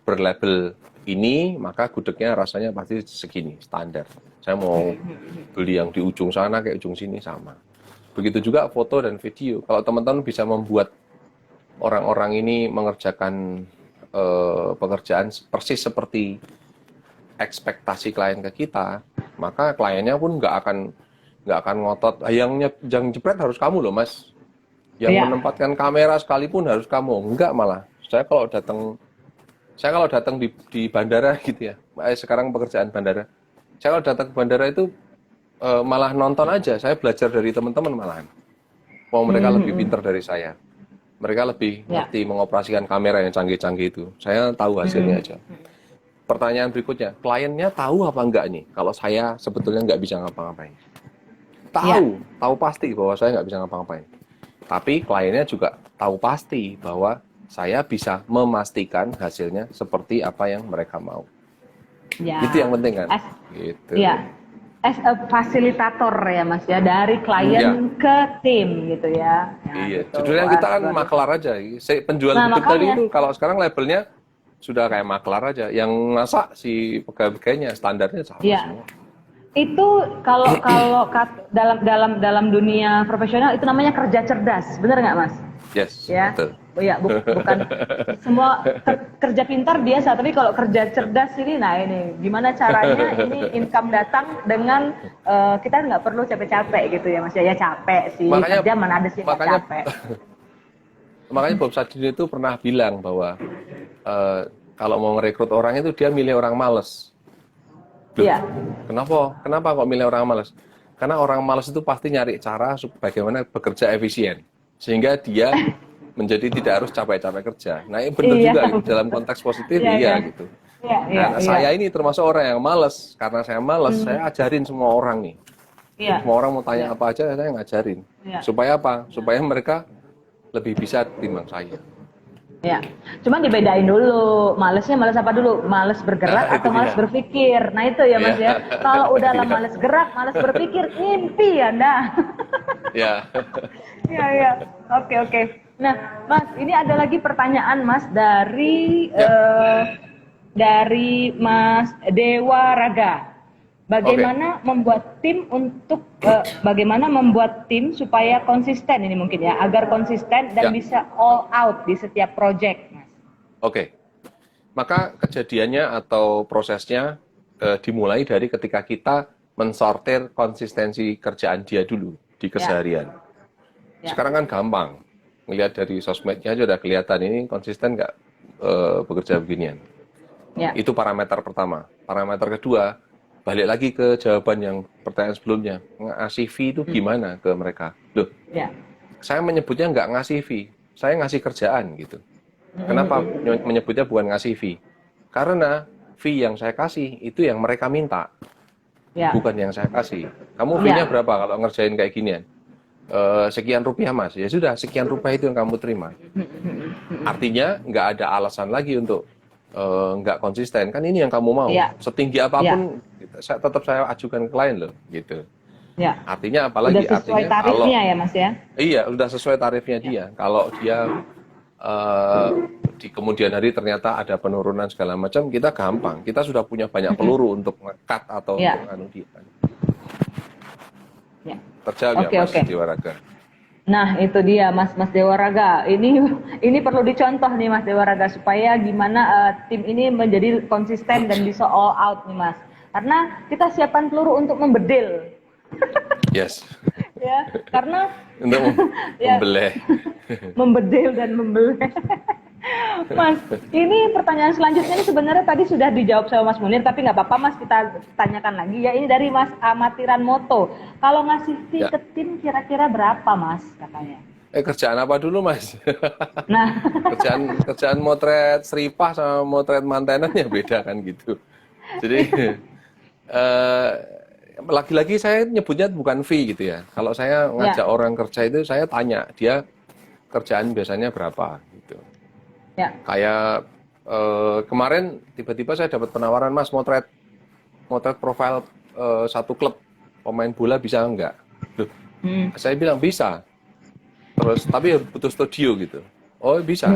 berlabel ini, maka gudegnya rasanya pasti segini, standar. Saya mau beli yang di ujung sana kayak ujung sini sama. Begitu juga foto dan video. Kalau teman-teman bisa membuat orang-orang ini mengerjakan pekerjaan persis seperti ekspektasi klien ke kita, maka kliennya pun nggak akan ngotot. Yang jepret harus kamu loh, Mas. Yang menempatkan kamera sekalipun harus kamu. Enggak, malah. Saya kalau datang di bandara gitu ya. Sekarang pekerjaan bandara. Saya kalau datang ke bandara itu malah nonton aja. Saya belajar dari teman-teman malahan. Mau mereka lebih pintar dari saya. Mereka lebih ngerti mengoperasikan kamera yang canggih-canggih itu. Saya tahu hasilnya aja. Pertanyaan berikutnya, kliennya tahu apa enggak nih kalau saya sebetulnya nggak bisa ngapa-ngapain? Tahu pasti bahwa saya nggak bisa ngapa-ngapain. Tapi kliennya juga tahu pasti bahwa saya bisa memastikan hasilnya seperti apa yang mereka mau. Itu yang penting kan? Gitu. as a fasilitator ya Mas ya, dari klien ke tim gitu ya. Nah, Iya, gitu. judulnya Wah, kita kan luar biasa. maklar aja. Penjual Nah, hidup tadi makanya. itu kalau sekarang labelnya sudah kayak maklar aja. Yang masak si pegawai-pegawainya standarnya sama Iya. semua. Itu kalau kalau dalam dunia profesional itu namanya kerja cerdas, benar nggak Mas? Yes, Ya, betul. oh ya, bukan semua kerja pintar biasa, tapi kalau kerja cerdas ini, nah ini gimana caranya ini income datang dengan kita nggak perlu capek-capek gitu ya Mas ya, capek sih Makanya kerja mana ada sih nggak makanya capek. makanya Bob Sadino itu pernah bilang bahwa eh, kalau mau merekrut orang itu dia milih orang males. Loh, Iya, kenapa? Kenapa kok milih orang malas? Karena orang malas itu pasti nyari cara bagaimana bekerja efisien. Sehingga dia menjadi tidak harus capek-capek kerja. Nah, ini benar iya, juga gitu. Dalam konteks positif, iya, iya iya, gitu. iya, iya, Nah, iya, saya ini termasuk orang yang malas. Karena saya malas, saya ajarin semua orang nih. iya, Semua orang mau tanya iya, apa aja, saya ngajarin. iya. Supaya apa? Supaya mereka lebih bisa timbang saya. Ya, cuman dibedain dulu, malesnya males apa dulu, males bergerak Nah, itu atau males dia. berpikir. Nah itu ya Mas Iya. ya. Kalau udah lah Iya. males gerak, males berpikir, mimpi Anda. Ya. Iya, iya. Oke, oke. Nah, Mas, ini ada lagi pertanyaan Mas Ya. dari Mas Dewa Raga. Oke. Bagaimana membuat tim supaya konsisten ini mungkin ya, agar konsisten dan Ya. bisa all out di setiap project, Mas. Oke. Maka kejadiannya atau prosesnya dimulai dari ketika kita mensortir konsistensi kerjaan dia dulu di keseharian. Ya. Sekarang kan gampang. Melihat dari sosmednya aja udah kelihatan ini konsisten nggak bekerja beginian. Ya. Itu parameter pertama. Parameter kedua, balik lagi ke jawaban yang pertanyaan sebelumnya. Ngasih fee itu gimana ke mereka? Loh, Ya. saya menyebutnya nggak ngasih fee. Saya ngasih kerjaan gitu. Kenapa menyebutnya bukan ngasih fee? Karena fee yang saya kasih itu yang mereka minta, Ya. bukan yang saya kasih. Kamu fee-nya berapa kalau ngerjain kayak ginian? Sekian rupiah Mas. Ya sudah, sekian rupiah itu yang kamu terima. Artinya nggak ada alasan lagi untuk nggak konsisten. Kan ini yang kamu mau. Ya. Setinggi apapun, tetap saya ajukan ke klien loh, gitu. Ya. Artinya apalagi? Udah sesuai Artinya tarifnya ya Mas ya. Iya, udah sesuai tarifnya dia. Kalau dia di kemudian hari ternyata ada penurunan segala macam, kita gampang. Kita sudah punya banyak peluru untuk nge-cut atau Ya. untuk anu dia. Ya. Terjawab Oke, ya Mas oke. Dewa Raga? Nah, itu dia Mas Dewa Raga. Ini perlu dicontoh nih Mas Dewa Raga supaya gimana tim ini menjadi konsisten dan bisa all out nih Mas. Karena kita siapkan peluru untuk membedil. Yes. Ya, karena Untuk ya, membeleh. membedil dan membeleh. Mas, ini pertanyaan selanjutnya ini sebenarnya tadi sudah dijawab sama Mas Munir, tapi nggak apa-apa Mas, kita tanyakan lagi ya. Ini dari Mas Amatiran Moto. Kalau ngasih fee Ya. ke tim kira-kira berapa Mas katanya? Kerjaan apa dulu Mas? Nah, kerjaan motret seripah sama motret mantenan ya beda kan gitu. Jadi lagi-lagi saya nyebutnya bukan fee gitu ya. Kalau saya ngajak orang kerja itu saya tanya dia kerjaan biasanya berapa gitu. ya, Kayak kemarin tiba-tiba saya dapat penawaran Mas motret profil satu klub pemain bola bisa enggak? Loh, saya bilang bisa. Terus tapi butuh studio gitu. Oh bisa.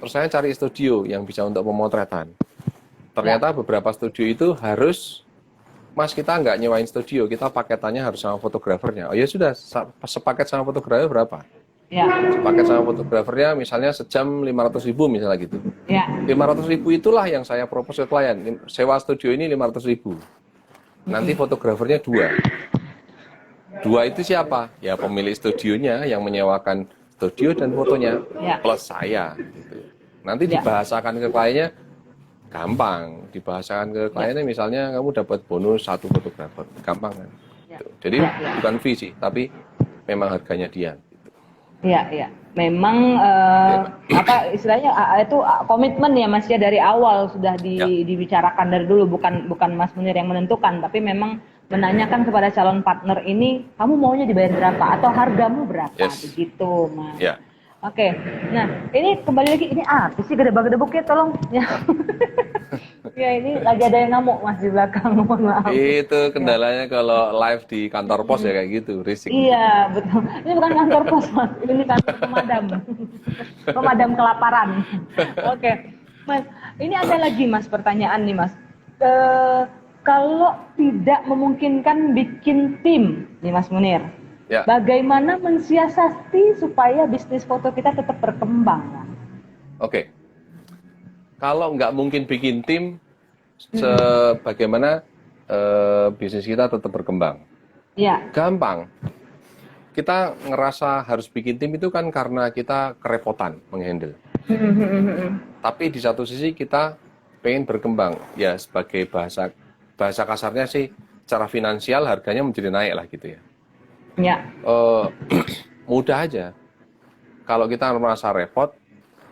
Terus saya cari studio yang bisa untuk pemotretan. Ternyata beberapa studio itu harus, Mas kita nggak nyewain studio, kita paketannya harus sama fotografernya. Oh ya sudah, sepaket sama fotografer berapa? ya, Sepaket sama fotografernya misalnya sejam 500.000 misalnya gitu. ya, 500.000 itulah yang saya propose ke klien. Sewa studio ini 500.000. Nanti fotografernya 2. 2 itu siapa? Ya pemilik studionya yang menyewakan studio dan fotonya plus saya. Gitu. Nanti dibahasakan ke kliennya gampang. Dibahasakan ke kliennya misalnya kamu dapat bonus 1 fotografer. Gampang kan? Gitu. Jadi bukan fee sih, tapi memang harganya dia. Iya, iya. Memang apa istilahnya itu komitmen ya Mas ya dari awal sudah dibicarakan dari dulu, bukan Mas Munir yang menentukan, tapi memang menanyakan kepada calon partner ini kamu maunya dibayar berapa atau hargamu berapa begitu Mas. Ya. Oke. Nah, ini kembali lagi ini artis sih gede-gede bukit tolong ya. Ya ini lagi ada yang ngamuk Mas di belakang, mohon maaf. Itu Ya. kendalanya kalau live di kantor pos ya kayak gitu, risik. Iya, betul. Ini bukan kantor pos, Mas. Ini kantor pemadam. Pemadam kelaparan. Oke. Mas, ini ada lagi Mas pertanyaan nih Mas. Eh, Kalau tidak memungkinkan bikin tim nih Mas Munir, Ya, bagaimana mensiasati supaya bisnis foto kita tetap berkembang? oke. Kalau nggak mungkin bikin tim, sebagaimana bisnis kita tetap berkembang. Ya. Gampang. Kita ngerasa harus bikin tim itu kan karena kita kerepotan menghandle. Tapi di satu sisi kita pengen berkembang. Ya sebagai bahasa kasarnya sih, secara finansial harganya menjadi naik lah gitu ya. Ya. Mudah aja. Kalau kita merasa repot,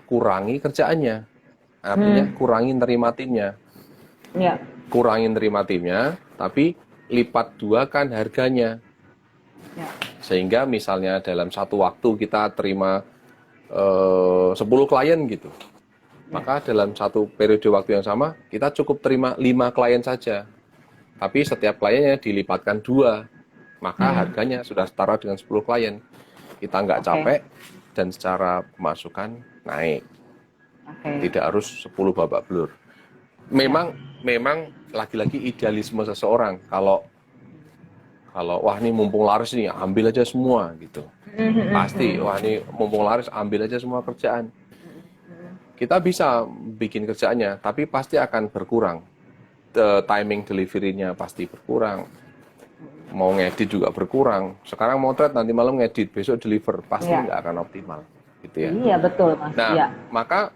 kurangi kerjaannya. Artinya kurangi nerima timnya. Ya. Kurangi nerima timnya, tapi lipat 2 kan harganya. Ya. Sehingga misalnya dalam satu waktu kita terima 10 klien gitu. Maka dalam satu periode waktu yang sama, kita cukup terima 5 klien saja. Tapi setiap kliennya dilipatkan 2. Maka harganya sudah setara dengan 10 klien. Kita nggak capek dan secara pemasukan naik. Tidak harus 10 babak belur. Memang lagi-lagi idealisme seseorang. Kalau wah ini mumpung laris nih, ambil aja semua gitu. Pasti, wah ini mumpung laris, ambil aja semua kerjaan. Kita bisa bikin kerjaannya, tapi pasti akan berkurang. Timing delivery-nya pasti berkurang. Mau ngedit juga berkurang. Sekarang motret, nanti malam ngedit, besok deliver, pasti nggak akan optimal. Gitu ya. Iya betul Mas. Nah, maka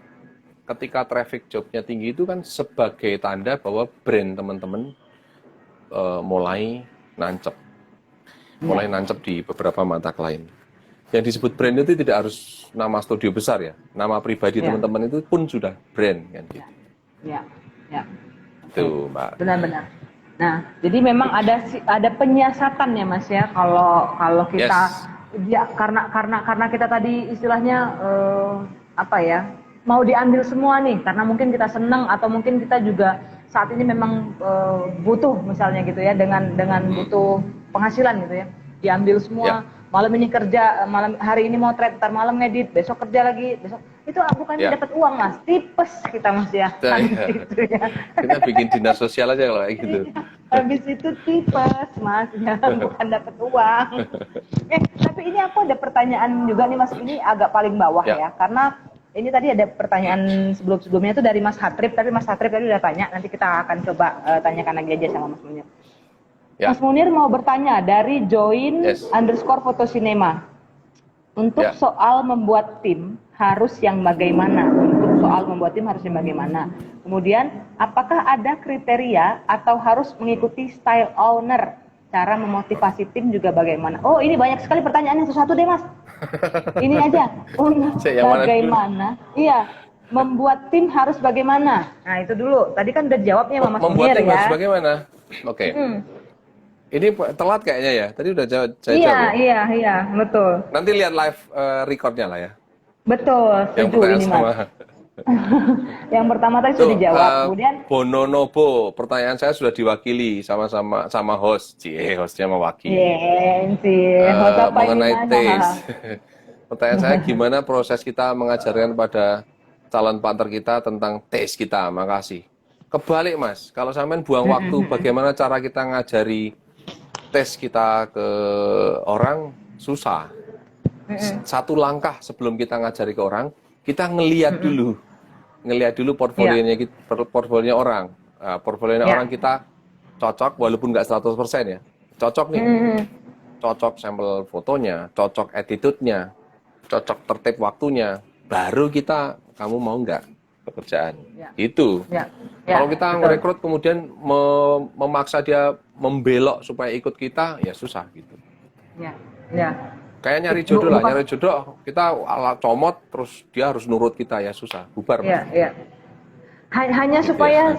ketika traffic jobnya tinggi itu kan sebagai tanda bahwa brand teman-teman mulai nancep. Mulai nancep di beberapa mata klien. Yang disebut brand itu tidak harus nama studio besar ya. Nama pribadi teman-teman itu pun sudah brand kan gitu. Ya. Tuh, Mbak. Benar-benar. Nah, jadi memang ada penyiasatan ya Mas ya kalau kita ya karena kita tadi istilahnya apa ya? Mau diambil semua nih karena mungkin kita senang atau mungkin kita juga saat ini memang butuh misalnya gitu ya dengan butuh penghasilan gitu ya, diambil semua. Malam ini kerja, hari ini motret, ntar malam ngedit, besok kerja lagi, besok itu bukan dapat uang Mas, tipes kita Mas ya. Gitu ya. Kita bikin dinas sosial aja kalau kayak gitu. Habis itu tipes Mas, ya, bukan dapat uang. Tapi ini aku ada pertanyaan juga nih Mas, ini agak paling bawah ya, karena ini tadi ada pertanyaan sebelumnya itu dari Mas Hatrip, tapi Mas Hatrip tadi udah tanya, nanti kita akan coba tanyakan lagi aja sama Mas Munir. Mas Munir mau bertanya dari join_fotosinema. Untuk soal membuat tim harus yang bagaimana? Kemudian, apakah ada kriteria atau harus mengikuti style owner? Cara memotivasi tim juga bagaimana? Oh, ini banyak sekali pertanyaannya, satu-satu deh Mas. Ini aja. Bagaimana? Iya, membuat tim harus bagaimana? Nah, itu dulu. Tadi kan udah jawabnya Mas Munir ya. Membuat tim harus bagaimana? Oke. Ini telat kayaknya ya. Tadi udah saya jawab. Iya, betul. Nanti lihat live recordnya lah ya. Betul, setuju ini Mas. Yang pertama tadi sudah dijawab. Kemudian Bononobo, pertanyaan saya sudah diwakili sama host. Hostnya mewakili. Host apa mengenai ini taste. Pertanyaan saya, gimana proses kita mengajarkan pada calon partner kita tentang taste kita? Makasih. Kebalik Mas, kalau sampean buang waktu, bagaimana cara kita ngajari tes kita ke orang, susah. Satu langkah sebelum kita ngajari ke orang, kita ngelihat dulu portfolionya orang. Nah, portfolionya orang kita cocok, walaupun nggak 100% ya. Cocok nih. Cocok sampel fotonya, cocok attitude-nya, cocok tertib waktunya. Baru kamu mau nggak pekerjaan? Itu. Kalau kita ngerekrut kemudian memaksa dia membelok supaya ikut kita, ya susah gitu. Kayak nyari jodoh lah, nyari jodoh kita ala comot terus dia harus nurut kita, ya susah, bubar. Hanya supaya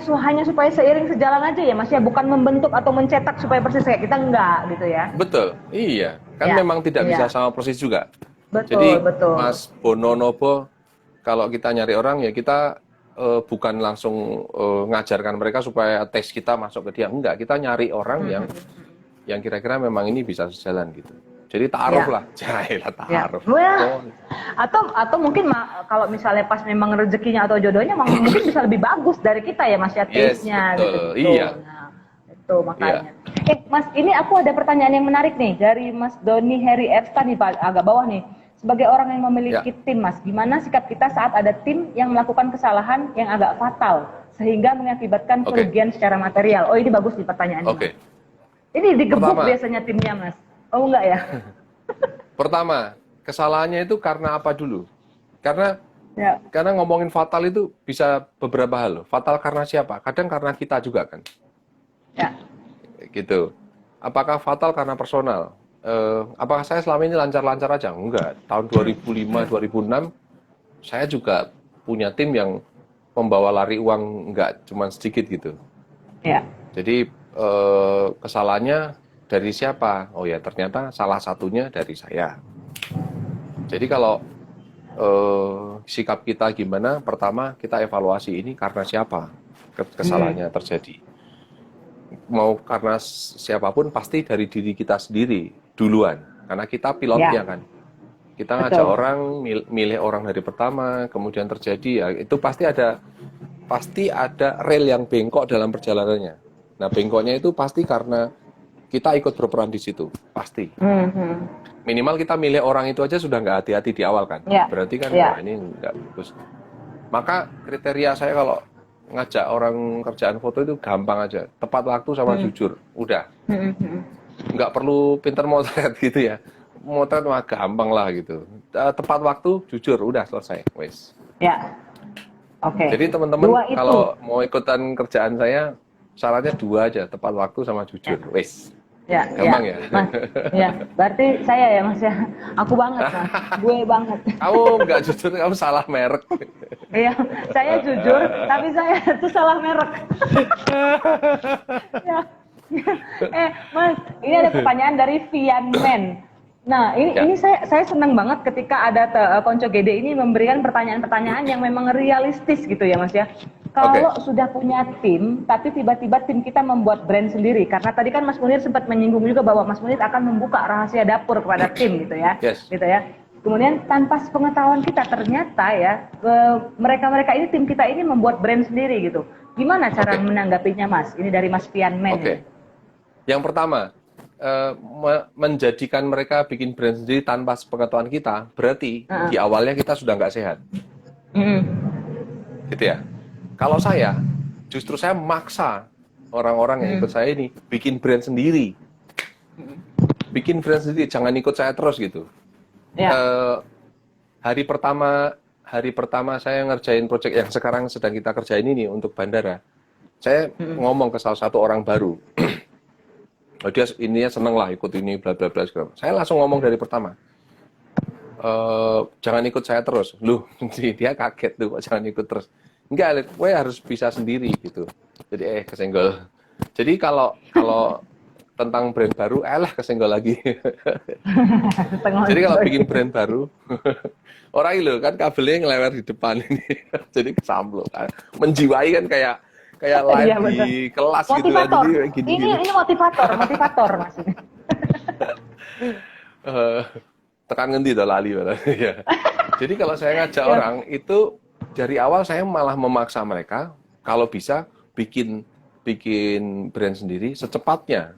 seiring sejalan aja ya Mas ya, bukan membentuk atau mencetak supaya persis kayak kita, enggak gitu ya. Betul, iya. Kan memang tidak bisa sama persis juga. Betul, jadi betul. Mas Bononobo, kalau kita nyari orang ya kita bukan langsung ngajarkan mereka supaya tes kita masuk ke dia. Enggak, kita nyari orang yang kira-kira memang ini bisa sejalan gitu. Jadi ta'aruf lah, jahilah ta'aruf. Well, atau mungkin kalau misalnya pas memang rezekinya atau jodohnya mungkin bisa lebih bagus dari kita ya Mas ya tesnya gitu. Iya. Nah, itu makanya. Mas, ini aku ada pertanyaan yang menarik nih dari Mas Doni Heri Ersta nih Pak, agak bawah nih. Sebagai orang yang memiliki tim Mas, gimana sikap kita saat ada tim yang melakukan kesalahan yang agak fatal sehingga mengakibatkan kerugian secara material? Oh, ini bagus nih pertanyaannya. Ini digebuk biasanya timnya Mas. Oh enggak ya? Pertama, kesalahannya itu karena apa dulu? Karena ngomongin fatal itu bisa beberapa hal. Fatal karena siapa? Kadang karena kita juga kan. Ya. Gitu. Apakah fatal karena personal? Apakah saya selama ini lancar-lancar aja? Enggak. Tahun 2005, 2006, saya juga punya tim yang membawa lari uang enggak cuma sedikit gitu. Ya. Jadi kesalahannya dari siapa? Oh ya, ternyata salah satunya dari saya. Jadi kalau sikap kita gimana? Pertama, kita evaluasi ini karena siapa kesalahannya terjadi. Mau karena siapapun, pasti dari diri kita sendiri duluan. Karena kita pilotnya kan. Kita ngajak orang, milih orang dari pertama, kemudian terjadi ya itu pasti ada rel yang bengkok dalam perjalanannya. Nah, bengkoknya itu pasti karena kita ikut berperan di situ, pasti. Minimal kita milih orang itu aja sudah nggak hati-hati di awal kan. Berarti kan wah, ini nggak bagus. Maka kriteria saya kalau ngajak orang kerjaan foto itu gampang aja, tepat waktu sama jujur, udah. Nggak perlu pinter motret gitu ya. Motret mah gampang lah gitu. Tepat waktu, jujur, udah selesai, wes. Ya. Oke. Jadi teman-teman kalau mau ikutan kerjaan saya, syaratnya 2 aja, tepat waktu sama jujur, wes. Ya, gampang ya. Mas, ya, berarti saya ya Mas ya. Aku banget Mas, gue banget. Kamu nggak jujur, kamu salah merek. Iya, saya jujur, tapi saya itu salah merek. Ya. Mas, ini ada pertanyaan dari Vian Men. Nah, ini saya senang banget ketika ada Konco Gede ini memberikan pertanyaan-pertanyaan yang memang realistis gitu ya Mas ya. Kalau sudah punya tim, tapi tiba-tiba tim kita membuat brand sendiri, karena tadi kan Mas Munir sempat menyinggung juga bahwa Mas Munir akan membuka rahasia dapur kepada tim gitu ya, gitu ya. Kemudian tanpa sepengetahuan kita ternyata ya mereka ini tim kita ini membuat brand sendiri gitu. Gimana cara menanggapinya Mas? Ini dari Mas Pian Men. Yang pertama, menjadikan mereka bikin brand sendiri tanpa sepengetahuan kita, berarti di awalnya kita sudah nggak sehat. Gitu ya. Kalau saya, justru saya memaksa orang-orang yang ikut saya ini bikin brand sendiri. Bikin brand sendiri, jangan ikut saya terus gitu. Hari pertama saya ngerjain proyek yang sekarang sedang kita kerjain ini untuk bandara. Saya ngomong ke salah satu orang baru. Dia ininya seneng lah ikut ini bla bla bla segala. Saya langsung ngomong dari pertama. Jangan ikut saya terus. Loh, dia kaget tuh, jangan ikut terus. Enggak, gue harus bisa sendiri gitu. Jadi kesenggol. Jadi kalau tentang brand baru, kesenggol lagi. Jadi kalau bikin brand baru, orang itu kan kabelnya ngelewat di depan ini, jadi kesamplok kan. Menjiwai kan kayak live di kelas gitu kan. Jadi gini. Ini motivator Mas. Tekan ngendi to lali ya. Jadi kalau saya ngajak orang itu dari awal saya malah memaksa mereka kalau bisa bikin brand sendiri secepatnya.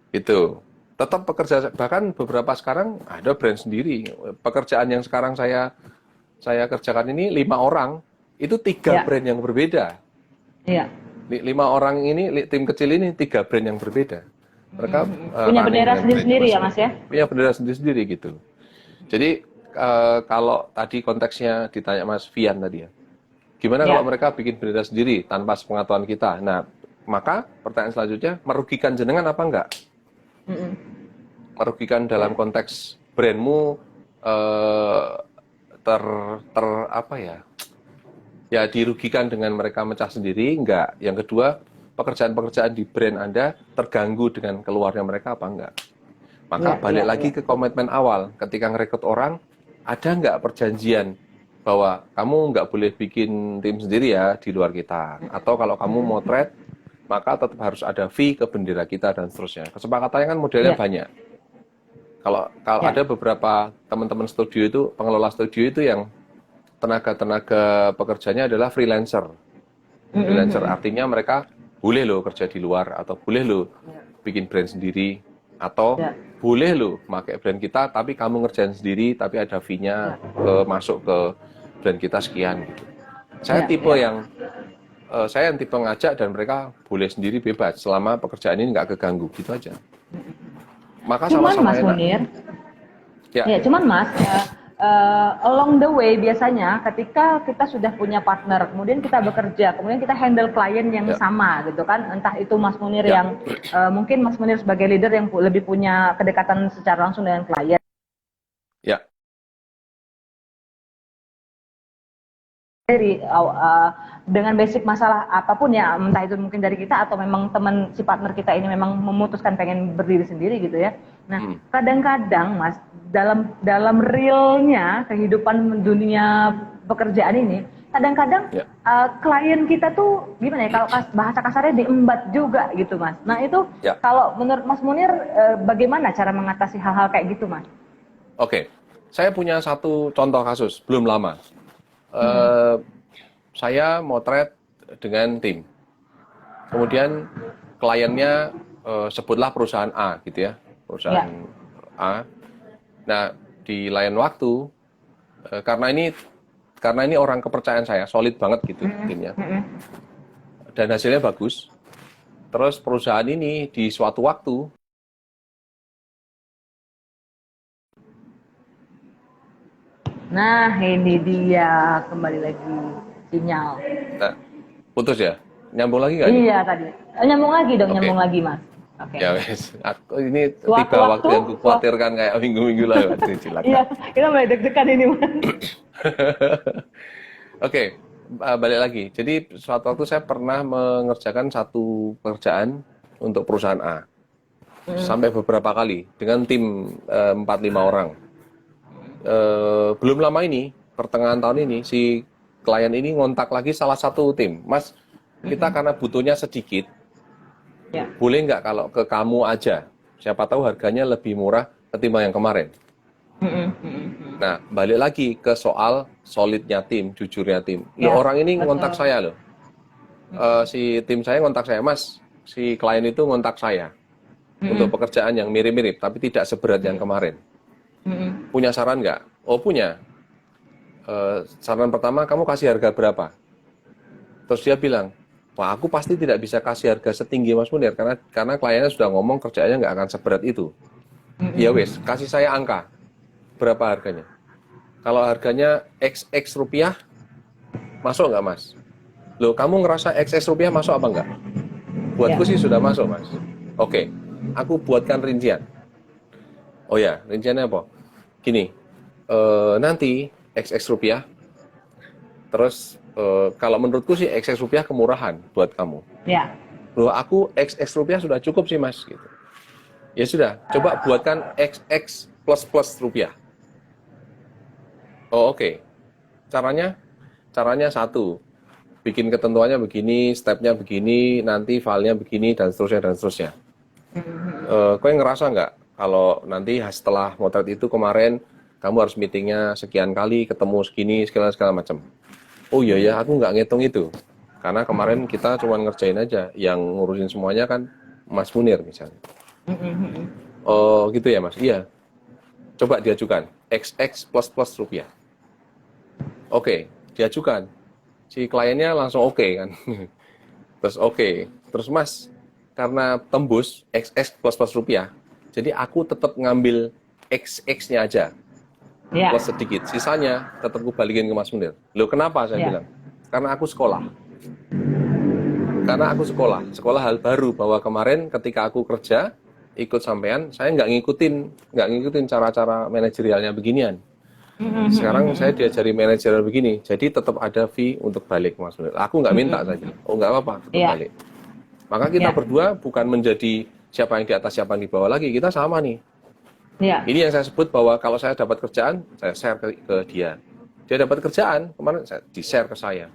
Itu. Tetap pekerja, bahkan beberapa sekarang ada brand sendiri. Pekerjaan yang sekarang saya kerjakan ini 5 orang, itu 3 brand yang berbeda. 5 orang ini, tim kecil ini 3 brand yang berbeda. Mereka punya bendera sendiri-sendiri ya Mas ya? Punya bendera sendiri-sendiri gitu. Jadi kalau tadi konteksnya ditanya Mas Vian tadi ya, gimana kalau mereka bikin bendera sendiri tanpa sepengetahuan kita? Nah, maka pertanyaan selanjutnya, merugikan jenengan apa enggak? Merugikan dalam konteks brandmu apa ya? Ya dirugikan dengan mereka mecah sendiri, enggak. Yang kedua, pekerjaan-pekerjaan di brand Anda terganggu dengan keluarnya mereka apa enggak? Maka balik lagi ke komitmen awal, ketika ngerekrut orang, ada nggak perjanjian bahwa kamu nggak boleh bikin tim sendiri ya di luar kita. Atau kalau kamu mau trade, maka tetap harus ada fee ke bendera kita dan seterusnya. Kesepakatannya kan modelnya Ya, banyak. Kalau ya. ada beberapa teman-teman studio itu, pengelola studio itu yang tenaga-tenaga pekerjanya adalah freelancer. Freelancer artinya mereka boleh loh kerja di luar, atau boleh loh bikin brand sendiri, atau Ya. boleh loh pakai brand kita tapi kamu ngerjain sendiri tapi ada fee-nya masuk ke brand kita sekian gitu. Saya Ya, tipe ya. yang saya yang tipe ngajak dan mereka boleh sendiri bebas selama pekerjaan ini nggak keganggu gitu aja. Maka Cuman sama-sama Mas enak. Munir, Ya, ya, cuman Mas, along the way biasanya ketika kita sudah punya partner, kemudian kita bekerja, kemudian kita handle klien yang ya, sama gitu kan, entah itu Mas Munir ya, yang mungkin Mas Munir sebagai leader yang lebih punya kedekatan secara langsung dengan klien. ya, Dengan basic masalah apapun ya, entah itu mungkin dari kita atau memang teman si partner kita ini memang memutuskan pengen berdiri sendiri gitu ya. Nah, kadang-kadang Mas, dalam realnya kehidupan dunia pekerjaan ini, kadang-kadang ya. klien kita tuh gimana ya, kalau bahasa kasarnya diembat juga gitu Mas. Nah, itu Ya. kalau menurut Mas Munir bagaimana cara mengatasi hal-hal kayak gitu Mas? Oke, saya punya satu contoh kasus belum lama. Saya mau trade dengan tim. Kemudian kliennya sebutlah perusahaan A gitu ya, perusahaan A. Nah, di lain waktu karena ini orang kepercayaan saya, solid banget gitu timnya. Dan hasilnya bagus. Terus perusahaan ini di suatu waktu Nah, ini dia kembali lagi sinyal. nah, putus ya. Nyambung lagi nggak nih? Iya tadi. Nyambung lagi dong, Oke. nyambung lagi Mas. Oke. Ya wes, ini Suatu tiba waktu waktu, yang kukhawatirkan kayak minggu-minggu lalu. Cilaka. Iya, kita mulai deg-degan ini Mas. Oke, balik lagi. Jadi suatu waktu saya pernah mengerjakan satu pekerjaan untuk perusahaan A. Sampai beberapa kali dengan tim 4-5 orang. Belum lama ini, pertengahan tahun ini, si klien ini ngontak lagi salah satu tim. Mas, kita karena butuhnya sedikit, Ya. boleh nggak kalau ke kamu aja? Siapa tahu harganya lebih murah ketimbang yang kemarin. Nah, balik lagi ke soal solidnya tim, jujurnya tim. Ya, Orang ini betul. ngontak saya loh. Si tim saya ngontak saya, Mas, si klien itu ngontak saya untuk pekerjaan yang mirip-mirip, tapi tidak seberat yang kemarin. Punya saran nggak? Oh, punya. Saran pertama, kamu kasih harga berapa? Terus dia bilang, wah, aku pasti tidak bisa kasih harga setinggi Mas Munir, karena kliennya sudah ngomong kerjaannya nggak akan seberat itu. Ya wes, kasih saya angka. Berapa harganya? Kalau harganya XX rupiah, masuk nggak Mas? Loh, kamu ngerasa XX rupiah masuk apa enggak? Buatku sih sudah masuk, Mas. Oke, aku buatkan rincian. Oh ya, rinciannya apa? Gini, nanti XX rupiah, terus kalau menurutku sih XX rupiah kemurahan buat kamu. Ya. Loh, aku XX rupiah sudah cukup sih, Mas. Gitu. Ya sudah, coba buatkan XX plus rupiah. Oh, oke. Caranya satu. Bikin ketentuannya begini, stepnya begini, nanti filenya begini, dan seterusnya, dan seterusnya. Kowe ngerasa nggak kalau nanti setelah motret itu kemarin, kamu harus meetingnya sekian kali, ketemu segini, segala macam. Oh iya ya, aku nggak ngitung itu. Karena kemarin kita cuma ngerjain aja, yang ngurusin semuanya kan Mas Munir misalnya. Oh gitu ya Mas? Iya. Coba diajukan, XX plus rupiah. Oke, diajukan. Si kliennya langsung oke kan. Terus oke. Terus Mas, karena tembus XX plus rupiah, jadi aku tetap ngambil XX-nya aja. Ya. Plus sedikit. Sisanya tetap aku balikin ke Mas Munir. Loh kenapa saya bilang? Karena aku sekolah. Sekolah hal baru bahwa kemarin ketika aku kerja, ikut sampean, saya nggak ngikutin cara-cara manajerialnya beginian. Sekarang saya diajari manajerial begini, jadi tetap ada fee untuk balik Mas Munir. Aku nggak minta saja. Oh nggak apa-apa, tetap balik. Maka kita berdua bukan menjadi siapa yang di atas, siapa yang di bawah lagi. Kita sama nih. Ya. Ini yang saya sebut bahwa kalau saya dapat kerjaan, saya share ke dia. dia dapat kerjaan kemarin di-share ke saya.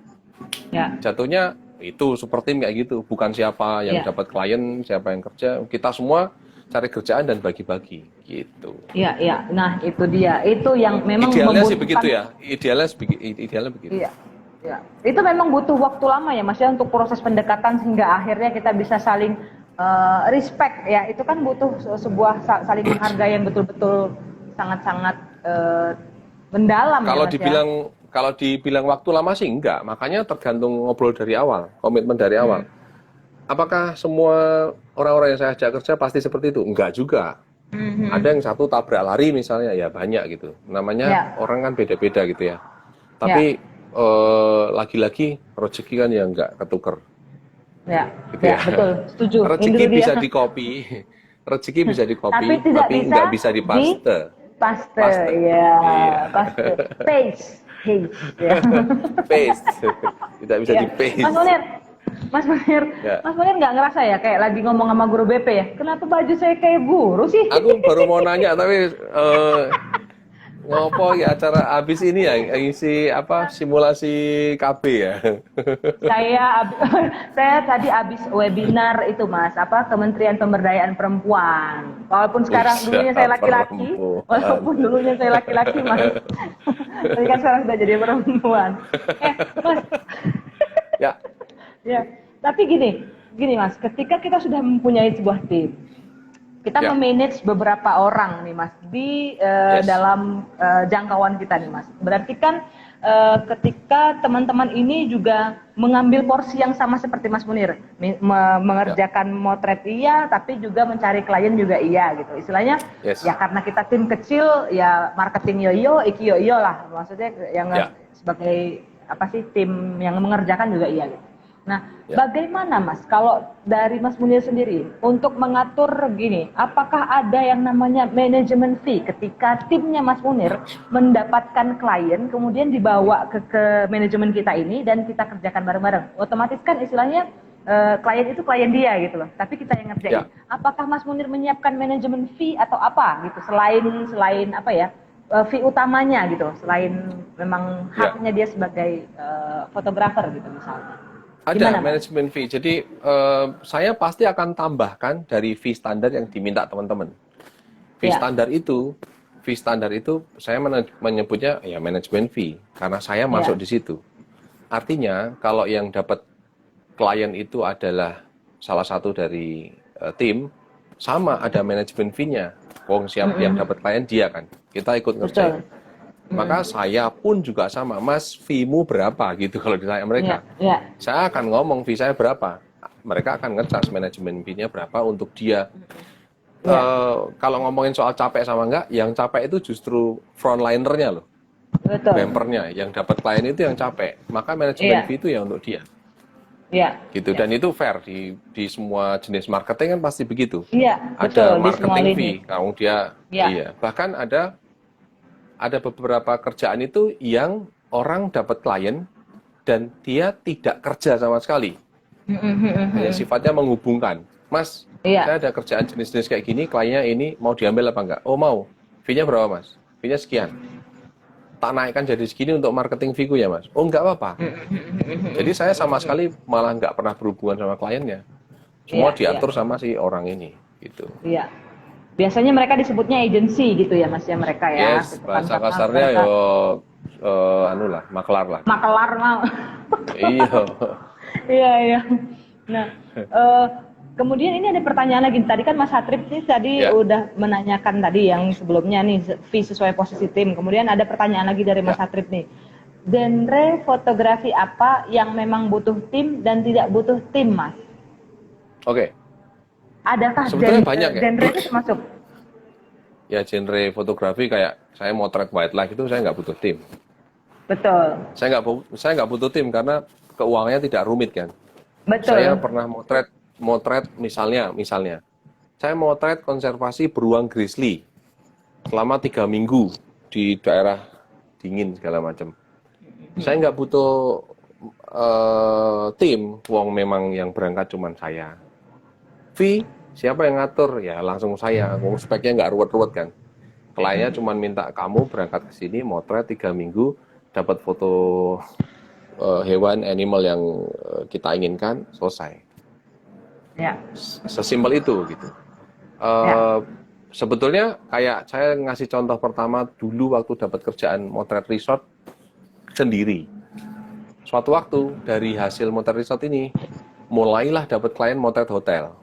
Ya. Jatuhnya itu super team kayak gitu, bukan siapa yang dapat klien, siapa yang kerja, kita semua cari kerjaan dan bagi-bagi gitu. Iya, iya. Nah, itu dia. Itu yang memang Idealnya sih membutuhkan. begitu ya. Idealnya begitu. Iya. Ya. Itu memang butuh waktu lama ya Mas ya untuk proses pendekatan sehingga akhirnya kita bisa saling respect ya. Itu kan butuh sebuah saling menghargai yang betul-betul sangat-sangat mendalam Kalau ya Mas ya. kalau dibilang waktu lama sih enggak, makanya tergantung ngobrol dari awal, komitmen dari awal. Apakah semua orang-orang yang saya ajak kerja pasti seperti itu? Enggak juga. Ada yang satu tabrak lari misalnya, ya banyak gitu. Namanya orang kan beda-beda gitu ya. Tapi lagi-lagi rezeki kan ya enggak ketuker. Ya, Gitu ya, ya. betul, setuju. Rezeki bisa di-copy, rezeki bisa di-copy, tapi enggak bisa di-paste. Paste, ya, paste, paste, ya. Paste, tidak bisa di-paste. Mas Munir Ya. nggak ngerasa ya kayak lagi ngomong sama guru BP ya? Kenapa baju saya kayak guru sih? Aku baru mau nanya tapi ngopo ya acara habis ini ya isi apa simulasi KB ya. Saya tadi habis webinar itu Mas, apa Kementerian Pemberdayaan Perempuan. Walaupun dulunya saya laki-laki, Mas. Tapi kan sekarang sudah jadi perempuan. Mas. Ya. Ya, tapi gini Mas, ketika kita sudah mempunyai sebuah tim, kita memanage beberapa orang nih Mas di dalam jangkauan kita nih Mas. Berarti kan ketika teman-teman ini juga mengambil porsi yang sama seperti Mas Munir, mengerjakan motret iya, tapi juga mencari klien juga iya gitu. Istilahnya ya karena kita tim kecil ya marketing yoyo, iki yoyo lah. Maksudnya yang sebagai apa sih tim yang mengerjakan juga iya gitu. Nah, bagaimana Mas, kalau dari Mas Munir sendiri, untuk mengatur gini, apakah ada yang namanya manajemen fee ketika timnya Mas Munir mendapatkan klien, kemudian dibawa ke manajemen kita ini, dan kita kerjakan bareng-bareng? Otomatis kan istilahnya klien itu klien dia gitu loh, tapi kita yang ngerjain. Apakah Mas Munir menyiapkan manajemen fee atau apa gitu, selain apa ya, fee utamanya gitu, selain memang haknya dia sebagai fotografer gitu misalnya? Ada manajemen fee. Jadi saya pasti akan tambahkan dari fee standar yang diminta teman-teman. Fee standar itu saya menyebutnya ya manajemen fee karena saya masuk di situ. Artinya kalau yang dapat klien itu adalah salah satu dari tim, sama ada manajemen fee-nya. Wong siap yang dapat klien dia kan. Kita ikut ngerjain. Maka saya pun juga sama, Mas, fee-mu berapa gitu kalau ditanya mereka. Saya akan ngomong fee saya berapa. Mereka akan ngecas manajemen fee-nya berapa untuk dia. Kalau ngomongin soal capek sama enggak, yang capek itu justru frontliner-nya loh. Bempernya, yang dapat klien itu yang capek. Maka manajemen fee itu ya untuk dia. Gitu. Dan itu fair di semua jenis marketing kan pasti begitu. Ada marketing fee, kalau dia bahkan ada beberapa kerjaan itu yang orang dapat klien dan dia tidak kerja sama sekali. Hanya sifatnya menghubungkan. Mas, saya ada kerjaan jenis-jenis kayak gini, kliennya ini mau diambil apa enggak? Oh mau. Fee-nya berapa Mas? Fee-nya sekian. Tak naikkan jadi segini untuk marketing fee-ku ya Mas? Oh enggak apa-apa. Jadi saya sama sekali malah enggak pernah berhubungan sama kliennya. Semua diatur sama si orang ini. Gitu. Biasanya mereka disebutnya agency gitu ya Mas ya mereka ya. Yes, bahasa kasarnya yo makelar lah. Makelar mau. Iya. Iya. Nah, kemudian ini ada pertanyaan lagi. Tadi kan Mas Hatrip sih tadi udah menanyakan tadi yang sebelumnya nih fee sesuai posisi tim. Kemudian ada pertanyaan lagi dari Mas Hatrip nih. Genre fotografi apa yang memang butuh tim dan tidak butuh tim, Mas? Oke. Adakah sebetulnya banyak ya? Genre itu termasuk? Ya genre fotografi kayak saya motret wildlife itu saya nggak butuh tim. Betul. Saya nggak butuh tim karena keuangannya tidak rumit kan. Betul. Saya pernah motret misalnya saya motret konservasi beruang grizzly selama 3 minggu di daerah dingin segala macam. Saya nggak butuh tim, wong memang yang berangkat cuman saya. Fee siapa yang ngatur? Ya langsung saya. Speknya nggak ruwet-ruwet kan. Kliennya cuma minta kamu berangkat ke sini, motret 3 minggu, dapat foto hewan, animal yang kita inginkan, selesai. Ya. Sesimpel itu gitu. Ya. Sebetulnya kayak saya ngasih contoh pertama dulu waktu dapat kerjaan motret resort sendiri. Suatu waktu dari hasil motret resort ini mulailah dapat klien motret hotel.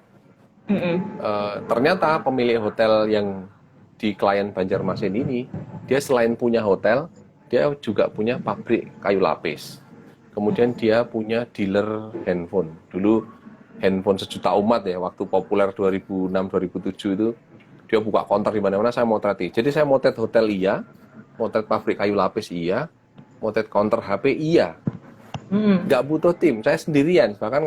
Ternyata pemilik hotel yang di klien Banjarmasin ini, dia selain punya hotel, dia juga punya pabrik kayu lapis. Kemudian dia punya dealer handphone. Dulu handphone sejuta umat ya, waktu populer 2006-2007 itu, dia buka counter di mana-mana, saya motret. Jadi saya motret hotel iya, motret pabrik kayu lapis iya, motret counter HP iya. Nggak butuh tim, saya sendirian, bahkan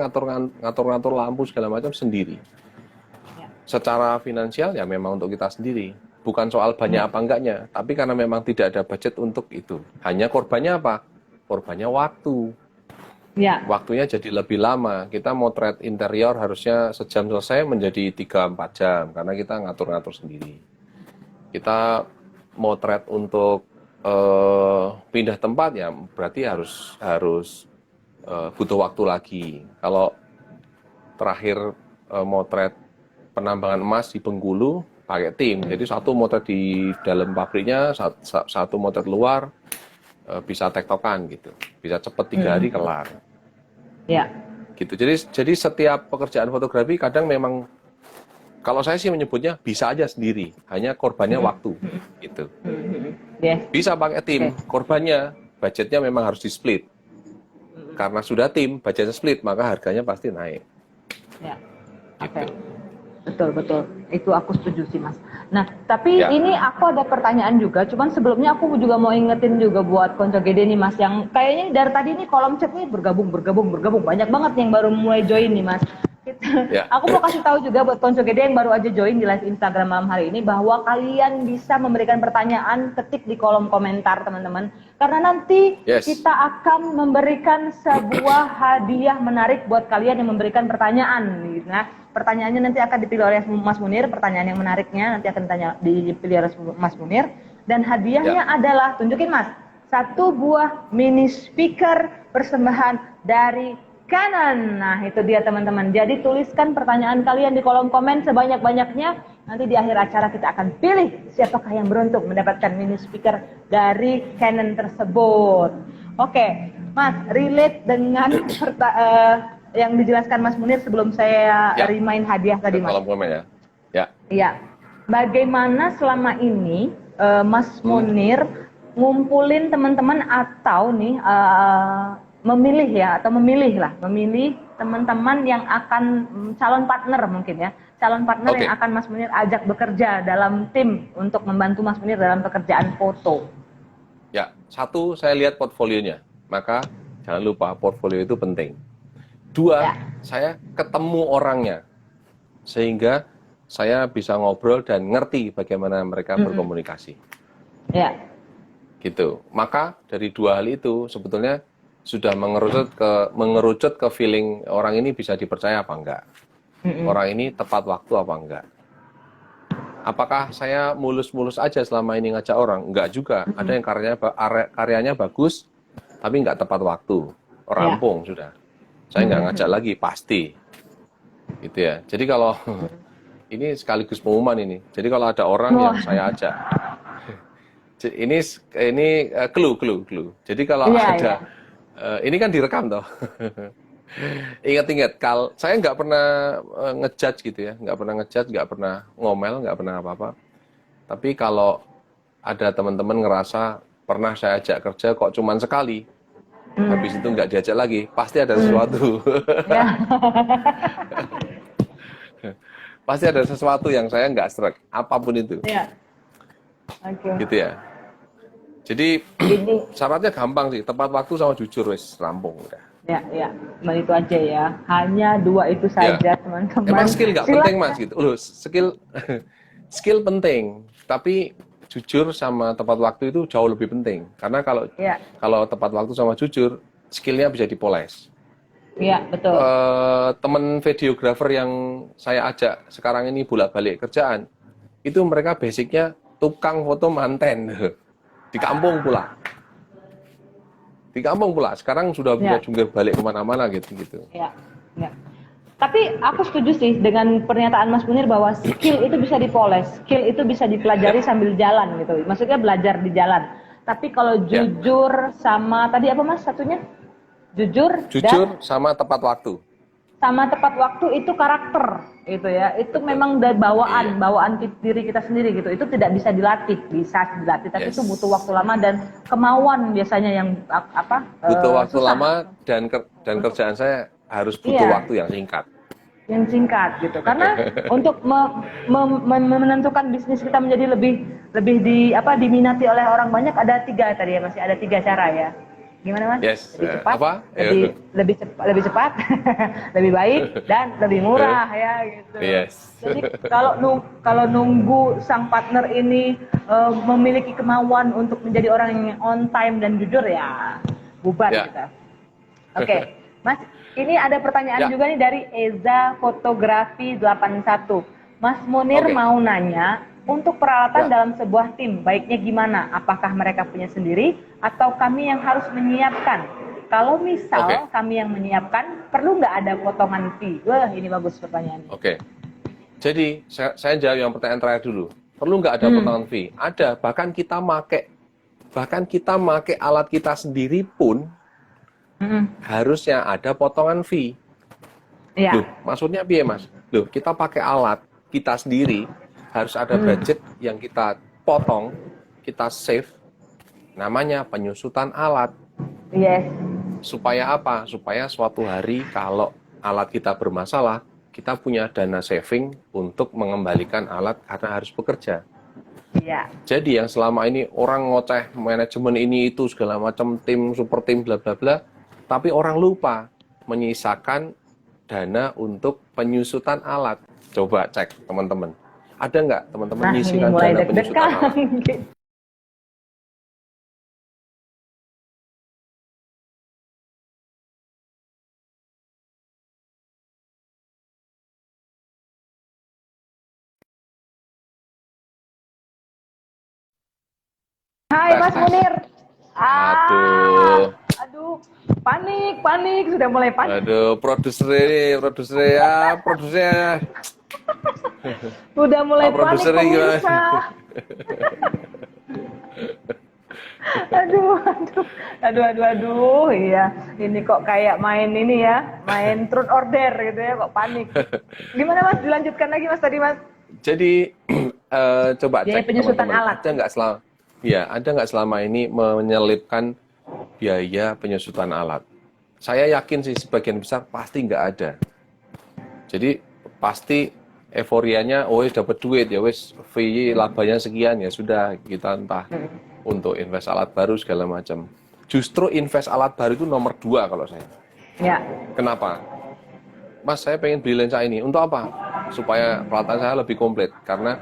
ngatur-ngatur lampu segala macam sendiri. Secara finansial ya memang untuk kita sendiri. Bukan soal banyak apa enggaknya, tapi karena memang tidak ada budget untuk itu. Hanya korbannya apa? Korbannya waktu. Ya. Waktunya jadi lebih lama. Kita motret interior harusnya sejam selesai menjadi 3-4 jam karena kita ngatur-ngatur sendiri. Kita motret untuk pindah tempat ya berarti harus butuh waktu lagi. Kalau terakhir motret penambangan emas di Bengkulu pakai tim. Jadi satu motret di dalam pabriknya, satu motret luar, bisa tektokan gitu. Bisa cepet 3 hari kelar. Ya. Gitu. Jadi setiap pekerjaan fotografi kadang memang kalau saya sih menyebutnya bisa aja sendiri, hanya korbannya waktu gitu. Yes. Bisa pakai tim, korbannya budgetnya memang harus di-split. Karena sudah tim, budgetnya split, maka harganya pasti naik. Ya. Gitu. Betul. Itu aku setuju sih, Mas. Nah, tapi ini aku ada pertanyaan juga. Cuman sebelumnya aku juga mau ingetin juga buat konco gede nih, Mas. Yang kayaknya dari tadi nih kolom chat nih bergabung. Banyak banget yang baru mulai join nih, Mas. Aku mau kasih tahu juga buat konco gede yang baru aja join di live Instagram malam hari ini bahwa kalian bisa memberikan pertanyaan, ketik di kolom komentar, teman-teman. Karena nanti kita akan memberikan sebuah hadiah menarik buat kalian yang memberikan pertanyaan. Nah, pertanyaannya nanti akan dipilih oleh Mas Munir, pertanyaan yang menariknya nanti akan dipilih oleh Mas Munir. Dan hadiahnya adalah, tunjukin Mas, 1 buah mini speaker persembahan dari Canon. Nah, itu dia teman-teman. Jadi tuliskan pertanyaan kalian di kolom komen sebanyak-banyaknya. Nanti di akhir acara kita akan pilih siapakah yang beruntung mendapatkan mini speaker dari Canon tersebut. Oke, Mas, relate dengan yang dijelaskan Mas Munir sebelum saya remind hadiah tadi, Mas. Kolom komen ya. Iya. Bagaimana selama ini Mas Munir ngumpulin teman-teman atau nih memilih teman-teman yang akan calon partner mungkin ya, calon partner yang akan Mas Munir ajak bekerja dalam tim untuk membantu Mas Munir dalam pekerjaan foto. Ya, 1 saya lihat portfolionya, maka jangan lupa portfolio itu penting. 2, saya ketemu orangnya, sehingga saya bisa ngobrol dan ngerti bagaimana mereka berkomunikasi. Ya. Gitu. Maka dari 2 hal itu sebetulnya sudah mengerucut ke feeling orang ini bisa dipercaya apa enggak. Orang ini tepat waktu apa enggak. Apakah saya mulus-mulus aja selama ini ngajak orang? Enggak juga. Ada yang karyanya bagus, tapi enggak tepat waktu. Rampung sudah. Saya enggak ngajak lagi, pasti. Gitu ya. Jadi kalau, ini sekaligus pengumuman ini. Jadi kalau ada orang yang saya ajak, ini clue. Jadi kalau ada, ini kan direkam toh. Ingat, saya nggak pernah ngejudge gitu ya, nggak pernah ngomel, nggak pernah apa-apa. Tapi kalau ada teman-teman ngerasa pernah saya ajak kerja kok cuman sekali, habis itu nggak diajak lagi, pasti ada sesuatu. Pasti ada sesuatu yang saya nggak srek, apapun itu. Gitu ya. Jadi syaratnya gampang sih, tepat waktu sama jujur, wis rampung udah. Ya, cuma itu aja ya. Hanya 2 itu saja, teman-teman. Emang skill nggak penting, Mas, gitu. Loh, skill penting, tapi jujur sama tepat waktu itu jauh lebih penting. Karena kalau tepat waktu sama jujur, skillnya bisa dipoles. Iya, betul. Temen videografer yang saya ajak sekarang ini bolak-balik kerjaan, itu mereka basicnya tukang foto manten. Di kampung pula. di kampung pula. Sekarang sudah bisa jungkir balik kemana-mana gitu. Ya, ya. Tapi aku setuju sih dengan pernyataan Mas Munir bahwa skill itu bisa dipoles, skill itu bisa dipelajari sambil jalan gitu. Maksudnya belajar di jalan. Tapi kalau jujur sama tadi apa Mas satunya? Jujur dan sama tepat waktu. Sama tepat waktu itu karakter itu ya. Itu memang dari bawaan diri kita sendiri gitu. Itu tidak bisa dilatih, tapi itu butuh waktu lama dan kemauan biasanya yang butuh waktu susah. lama dan kerjaan saya harus butuh waktu yang singkat. Yang singkat gitu. Karena untuk menentukan bisnis kita menjadi lebih diminati oleh orang banyak ada 3 tadi ya, masih ada 3 cara ya. Gimana Mas? Lebih cepat, lebih cepat, lebih baik dan lebih murah ya gitu. Jadi kalau nunggu sang partner ini memiliki kemauan untuk menjadi orang yang on time dan jujur ya bubar kita. Oke. Mas, ini ada pertanyaan juga nih dari Eza Fotografi 81. Mas Munir mau nanya, untuk peralatan dalam sebuah tim, baiknya gimana? Apakah mereka punya sendiri atau kami yang harus menyiapkan? Kalau misal kami yang menyiapkan, perlu nggak ada potongan fee? Wah, ini bagus pertanyaannya. Jadi, saya jawab yang pertanyaan terakhir dulu. Perlu nggak ada potongan fee? Ada, bahkan kita make alat kita sendiri pun harusnya ada potongan fee. Loh, maksudnya piye Mas? Loh, kita pakai alat kita sendiri harus ada budget yang kita potong, kita save, namanya penyusutan alat. Supaya apa? Supaya suatu hari kalau alat kita bermasalah, kita punya dana saving untuk mengembalikan alat karena harus bekerja. Jadi yang selama ini orang ngoceh manajemen ini itu segala macam tim, super tim, bla bla bla, tapi orang lupa menyisakan dana untuk penyusutan alat. Coba cek teman-teman. Ada nggak teman-teman nyisikan dana penyusutan alat? Hai Mas Munir. Aduh, panik, sudah mulai panik. Aduh, produsernya. Udah mulai panik pemirsa. Aduh, iya. Ini kok kayak main ini ya, main truth order gitu ya, kok panik. Gimana Mas, dilanjutkan lagi Mas tadi Mas? Jadi, coba cek penyusutan teman-teman. alat. Ada nggak selama ini menyelipkan biaya penyusutan alat? Saya yakin sih sebagian besar pasti nggak ada. Jadi pasti euforianya, dapat duit ya wes, fee labanya sekian ya sudah, kita entah untuk invest alat baru segala macam. Justru invest alat baru itu nomor 2 kalau saya. Kenapa? Mas, saya pengen beli lensa ini. Untuk apa? Supaya peralatan saya lebih komplit. Karena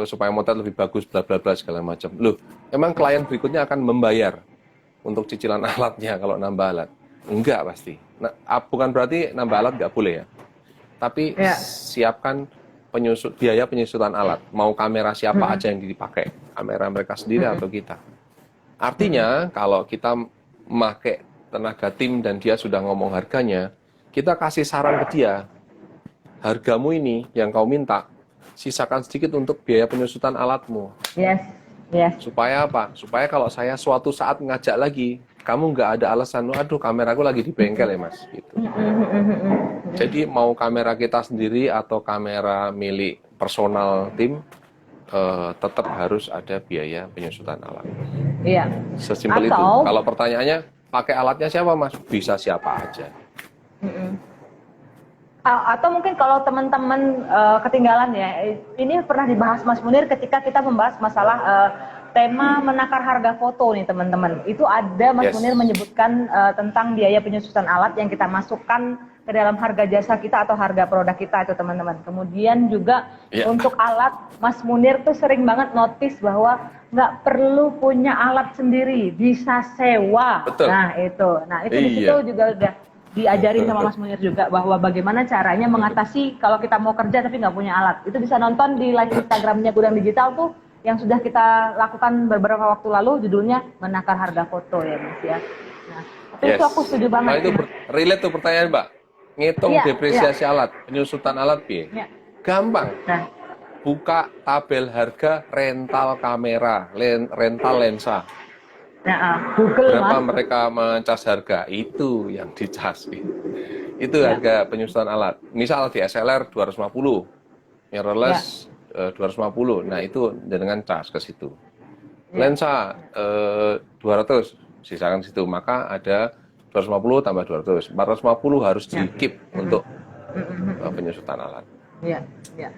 supaya motret lebih bagus, bla bla bla segala macam. Loh, emang klien berikutnya akan membayar untuk cicilan alatnya kalau nambah alat? Enggak pasti. Nah, bukan berarti nambah alat nggak boleh ya. Tapi siapkan biaya penyusutan alat. Mau kamera siapa aja yang dipakai, kamera mereka sendiri atau kita. Artinya kalau kita memakai tenaga tim dan dia sudah ngomong harganya, kita kasih saran ke dia, hargamu ini yang kau minta, sisakan sedikit untuk biaya penyusutan alatmu. Supaya apa? Supaya kalau saya suatu saat ngajak lagi, kamu nggak ada alasan, aduh kameraku lagi di bengkel ya Mas. Gitu. Jadi mau kamera kita sendiri atau kamera milik personal tim, tetap harus ada biaya penyusutan alat. Sesimpel itu. Kalau pertanyaannya, pakai alatnya siapa Mas? Bisa siapa aja. Atau mungkin kalau teman-teman ketinggalan ya, ini pernah dibahas Mas Munir ketika kita membahas masalah tema menakar harga foto nih teman-teman. Itu ada Mas Munir menyebutkan tentang biaya penyusutan alat yang kita masukkan ke dalam harga jasa kita atau harga produk kita itu teman-teman. Kemudian juga untuk alat, Mas Munir tuh sering banget notice bahwa nggak perlu punya alat sendiri, bisa sewa. Betul. Nah itu di situ juga udah diajarin sama Mas Munir juga bahwa bagaimana caranya mengatasi kalau kita mau kerja tapi nggak punya alat. Itu bisa nonton di live Instagramnya Gudang Digital tuh, yang sudah kita lakukan beberapa waktu lalu, judulnya menakar harga foto ya Mas ya. Nah, tapi itu aku setuju banget. Nah, itu relate tuh pertanyaan Mbak. Ngitung Iya, depresiasi alat, penyusutan alat piye? Iya. Gampang. Nah, Buka tabel harga rental kamera, rental lensa. Google Berapa Mas. mereka mencas harga? Itu yang dicas. Itu harga penyusutan alat. Misal di SLR 250, mirrorless 250. Nah, itu dengan cas ke situ. Lensa 200, sisakan situ. Maka ada 250 tambah 200. 450 harus di-keep untuk penyusutan alat. Iya, iya.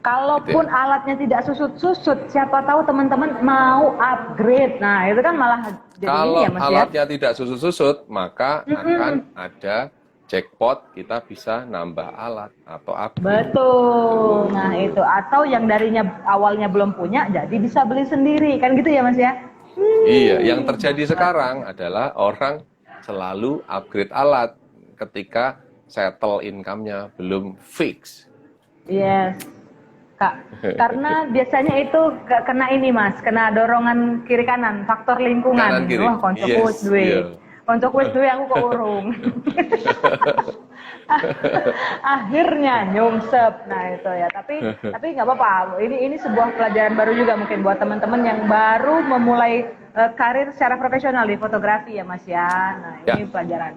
Kalaupun alatnya tidak susut-susut, siapa tahu teman-teman mau upgrade. Nah, itu kan malah jadi kalau ini ya Mas alatnya tidak susut-susut, maka akan ada jackpot, kita bisa nambah alat atau upgrade. Betul. Nah, itu. Atau yang darinya awalnya belum punya, jadi bisa beli sendiri. Kan gitu ya Mas ya? Iya, yang terjadi sekarang adalah orang selalu upgrade alat ketika settle income-nya belum fix. Yes. Kak, karena biasanya itu kena ini Mas, kena dorongan kiri kanan, faktor lingkungan. Kanan kiri. Wah, konco kuis duwe. Konco kuis duwe aku kok urung. Akhirnya nyungsep. Nah, itu ya. Tapi nggak apa-apa. Ini sebuah pelajaran baru juga mungkin buat teman-teman yang baru memulai karir secara profesional di fotografi ya Mas ya. Nah, ini pelajaran.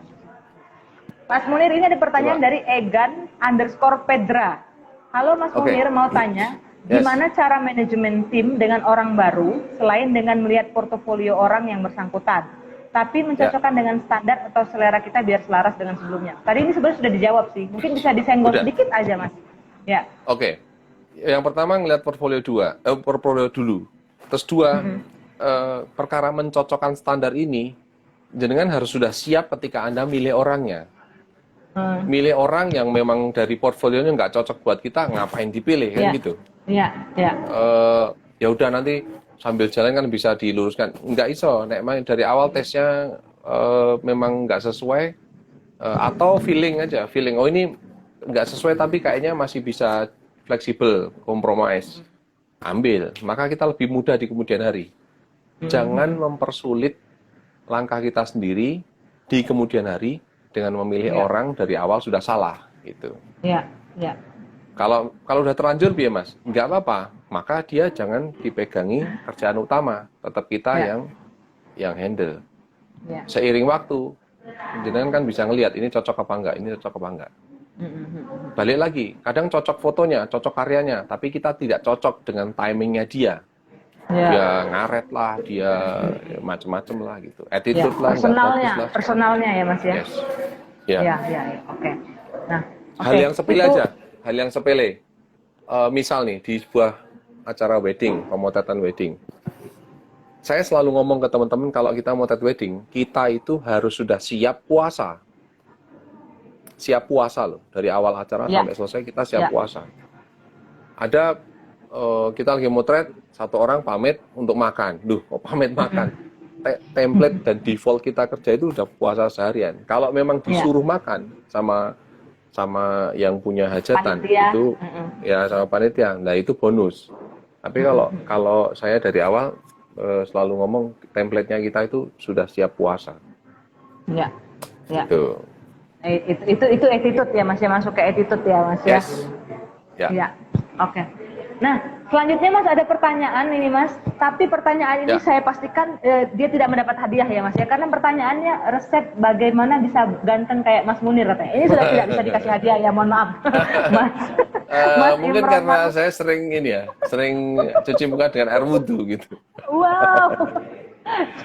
Mas Munir, ini ada pertanyaan dari Egan_Pedra. Halo Mas Munir, mau tanya, gimana cara manajemen tim dengan orang baru selain dengan melihat portofolio orang yang bersangkutan, tapi mencocokkan dengan standar atau selera kita biar selaras dengan sebelumnya? Tadi ini sebenarnya sudah dijawab sih, mungkin bisa disenggol sedikit aja Mas. Ya. Oke. Yang pertama ngelihat portfolio dulu. Terus perkara mencocokkan standar ini, jenengan harus sudah siap ketika Anda milih orangnya. Milih orang yang memang dari portfolionya nggak cocok buat kita, ngapain dipilih kan gitu? Iya, iya. Ya udah nanti sambil jalan kan bisa diluruskan. Nggak iso, nek dari awal tesnya memang nggak sesuai, atau feeling aja, oh ini nggak sesuai tapi kayaknya masih bisa fleksibel, compromise, ambil. Maka kita lebih mudah di kemudian hari. Jangan mempersulit langkah kita sendiri di kemudian hari dengan memilih orang dari awal sudah salah gitu. Iya, iya. Kalau udah terlanjur biar Mas, nggak apa-apa. Maka dia jangan dipegangi kerjaan utama, tetap kita yang handle. Seiring waktu, jenengan kan bisa ngelihat ini cocok apa enggak, ini cocok apa enggak. Balik lagi, kadang cocok fotonya, cocok karyanya, tapi kita tidak cocok dengan timingnya dia. Dia ngaret lah, dia macem-macem lah gitu. Attitude lah, personalnya ya Mas ya. Yes. Ya. Oke. Nah, hal yang sepele aja, hal yang sepele. Misal nih di sebuah acara wedding, pemotretan wedding. Saya selalu ngomong ke teman-teman kalau kita motret wedding, kita itu harus sudah siap puasa. Siap puasa loh, dari awal acara sampai selesai kita siap puasa. Ada kita lagi motret, satu orang pamit untuk makan. Duh, kok pamit makan? Template dan default kita kerja itu udah puasa seharian. Kalau memang disuruh makan sama yang punya hajatan panitia. Itu ya sama panitia, nah itu bonus. Tapi kalau saya dari awal selalu ngomong template-nya kita itu sudah siap puasa. Ya. Gitu. Itu attitude ya Mas, ya masuk ke attitude ya Mas ya. Ya. Oke. Nah, selanjutnya Mas ada pertanyaan ini Mas, tapi pertanyaan ini saya pastikan dia tidak mendapat hadiah ya Mas ya, karena pertanyaannya resep bagaimana bisa ganteng kayak Mas Munir katanya. Ini sudah tidak bisa dikasih hadiah ya, mohon maaf. Mas mungkin Imron, karena saya sering cuci muka dengan air wudhu gitu. Wow.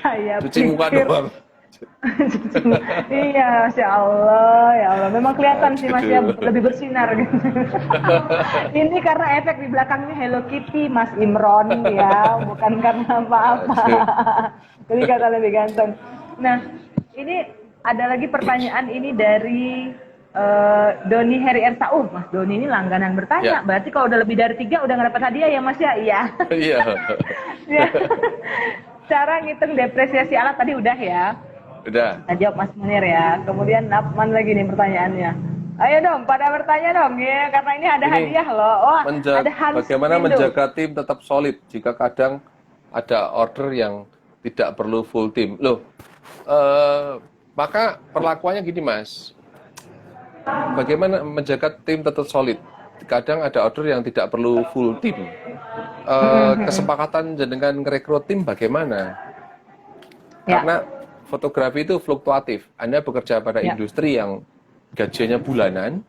Saya cuci muka doang. Iya, Masya Allah, ya Allah. Memang kelihatan sih Mas ya, lebih bersinar gitu. Ini karena efek di belakangnya Hello Kitty, Mas Imron ya, bukan karena apa-apa. Jadi kata lebih ganteng. Nah, ini ada lagi pertanyaan ini dari Doni Heri Ersa. Mas Doni ini langganan bertanya. Berarti kalau udah lebih dari 3 udah nggak dapat hadiah ya Mas ya? Iya. Iya. Cara ngitung depresiasi alat tadi udah ya. Udah. Nah, jawab Mas Munir ya. Kemudian mana lagi nih pertanyaannya? Ayo dong, pada bertanya dong ya, karena ini ada Ini hadiah loh. Oh, ada Hans bagaimana Windu. menjaga tim tetap solid jika kadang ada order yang tidak perlu full tim? Loh, maka perlakuannya gini Mas, bagaimana menjaga tim tetap solid? Kadang ada order yang tidak perlu full tim. Kesepakatan dengan ngerekrut tim bagaimana? Ya, Karena fotografi itu fluktuatif. Anda bekerja pada ya. industri yang gajinya bulanan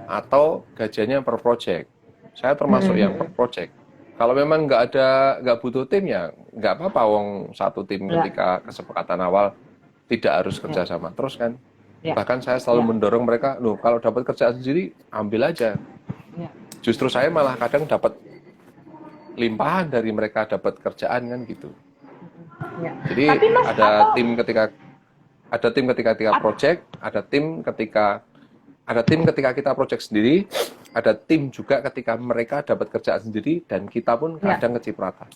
atau gajinya per project. Saya termasuk yang per project. Kalau memang nggak butuh tim ya nggak apa-apa. Wong satu tim Ya. ketika kesepakatan awal tidak harus kerjasama terus kan. Ya. Bahkan saya selalu mendorong mereka, loh kalau dapat kerjaan sendiri ambil aja. Ya. Justru saya malah kadang dapat limpahan dari mereka dapat kerjaan kan gitu. Ya. Jadi Tapi Mas, ada tim ketika project, ada tim ketika kita project sendiri, ada tim juga ketika mereka dapat kerjaan sendiri dan kita pun kadang kecipratan.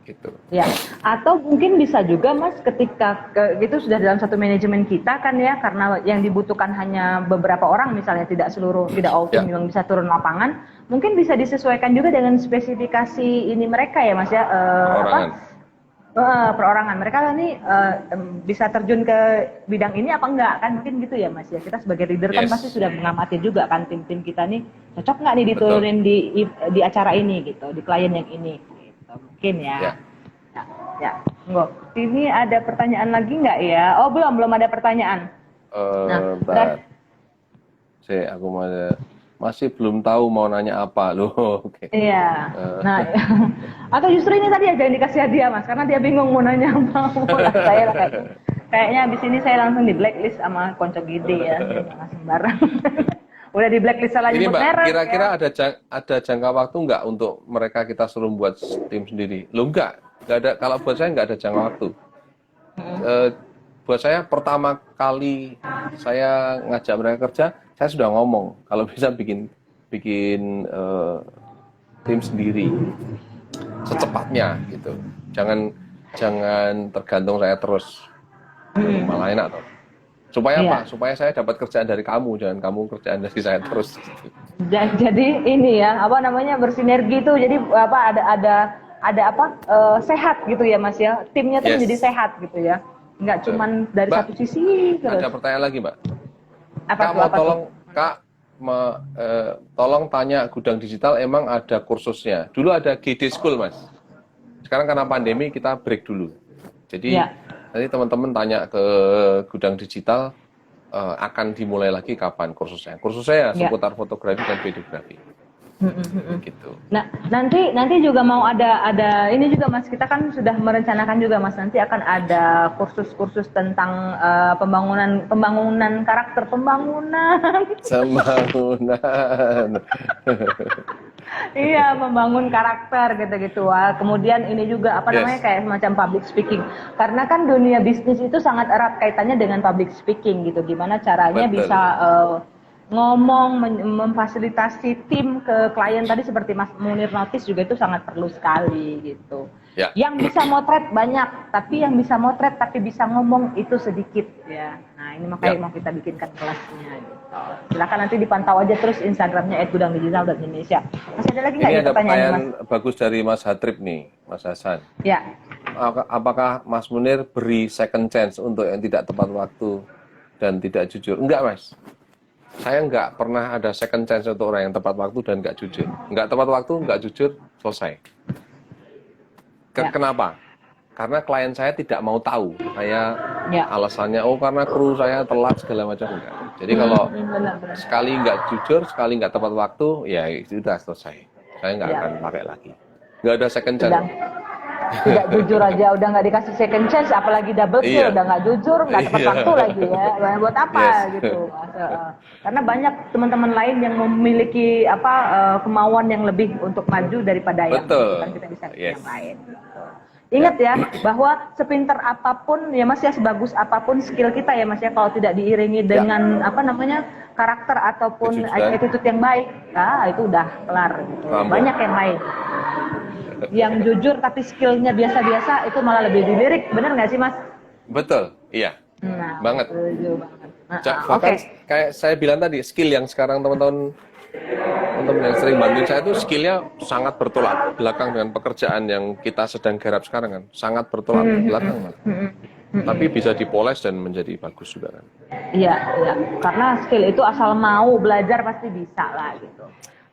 Gitu. Ya, atau mungkin bisa juga Mas ketika itu sudah dalam satu manajemen kita kan ya, karena yang dibutuhkan hanya beberapa orang misalnya, tidak all tim yang bisa turun lapangan, mungkin bisa disesuaikan juga dengan spesifikasi ini mereka ya Mas ya, perorangan mereka nih bisa terjun ke bidang ini apa enggak kan, mungkin gitu ya Mas ya. Kita sebagai leader kan pasti sudah mengamati juga kan tim-tim kita nih cocok nggak nih diturunin di acara ini gitu, di klien yang ini gitu. Mungkin ya. Ya. Enggak. Ini ada pertanyaan lagi nggak ya? Oh, belum ada pertanyaan. Bentar. Aku masih belum tahu mau nanya apa loh. Okay. Iya. Nah, atau justru ini tadi aja yang dikasih hadiah Mas, karena dia bingung mau nanya apa. Saya kayaknya abis ini saya langsung di blacklist sama konco gede ya, jangan sembarang. Udah di blacklist salah ini nyebut Mbak, merek. Kira-kira ada jangka waktu nggak untuk mereka kita suruh buat tim sendiri? Loh nggak ada. Kalau buat saya nggak ada jangka waktu. Buat saya pertama kali saya ngajak mereka kerja, saya sudah ngomong kalau bisa bikin tim sendiri secepatnya gitu. Jangan tergantung saya terus. Malah enak toh. Supaya apa? Supaya saya dapat kerjaan dari kamu, jangan kamu kerjaan dari saya terus. Gitu. Jadi ini ya, apa namanya, bersinergi tuh. Jadi apa ada sehat gitu ya Mas ya. Timnya tuh menjadi sehat gitu ya. Nggak cuman dari Mbak, satu sisi terus. Ada pertanyaan lagi Mbak. Kak, tolong tanya Gudang Digital emang ada kursusnya. Dulu ada GD School Mas. Sekarang karena pandemi kita break dulu. Jadi nanti teman-teman tanya ke Gudang Digital akan dimulai lagi kapan kursusnya. Kursusnya ya seputar fotografi dan videografi. Gitu. Nah, nanti juga mau ada ini juga Mas, kita kan sudah merencanakan juga Mas, nanti akan ada kursus-kursus tentang pembangunan karakter, iya, membangun karakter gitu-gitu. Kemudian ini juga namanya kayak semacam public speaking. Karena kan dunia bisnis itu sangat erat kaitannya dengan public speaking gitu. Gimana caranya bisa ngomong, memfasilitasi tim ke klien tadi seperti Mas Munir notice juga itu sangat perlu sekali gitu. Ya. Yang bisa motret banyak, tapi yang bisa motret tapi bisa ngomong itu sedikit ya. Nah ini makanya mau kita bikinkan kelasnya gitu. Silakan nanti dipantau aja terus Instagramnya @gudangdigital.indonesia. Masih ada lagi nggak ini ada pertanyaan Mas? bagus dari Mas Hatrip nih, Mas Hasan. Ya. Apakah Mas Munir beri second chance untuk yang tidak tepat waktu dan tidak jujur? Enggak Mas. Saya nggak pernah ada second chance untuk orang yang tepat waktu dan nggak jujur. Nggak tepat waktu, nggak jujur, selesai. Kenapa? Karena klien saya tidak mau tahu. Saya alasannya, karena kru saya telat segala macam. Enggak. Jadi kalau sekali nggak jujur, sekali nggak tepat waktu, ya itu sudah selesai. Saya nggak akan pakai lagi. Nggak ada second chance. Tidak jujur aja udah nggak dikasih second chance, apalagi double kill, udah nggak jujur, nggak tepat waktu lagi ya. Buat apa gitu? Karena banyak teman-teman lain yang memiliki kemauan yang lebih untuk maju daripada yang kan kita bisa yang lain. Ingat ya bahwa sepintar apapun ya Mas ya, sebagus apapun skill kita ya Mas ya, kalau tidak diiringi dengan karakter ataupun attitude yang baik, itu udah kelar gitu. Banyak yang lain. Yang jujur tapi skillnya biasa-biasa itu malah lebih dilirik, benar nggak sih Mas? Betul, iya. Nah, banget. Bahkan Oke. kayak saya bilang tadi, skill yang sekarang teman-teman yang sering bantuin saya itu skillnya sangat bertolak belakang dengan pekerjaan yang kita sedang garap sekarang kan. Sangat bertolak belakang malah. Tapi bisa dipoles dan menjadi bagus juga kan. Iya, iya. Karena skill itu asal mau belajar pasti bisa lah gitu.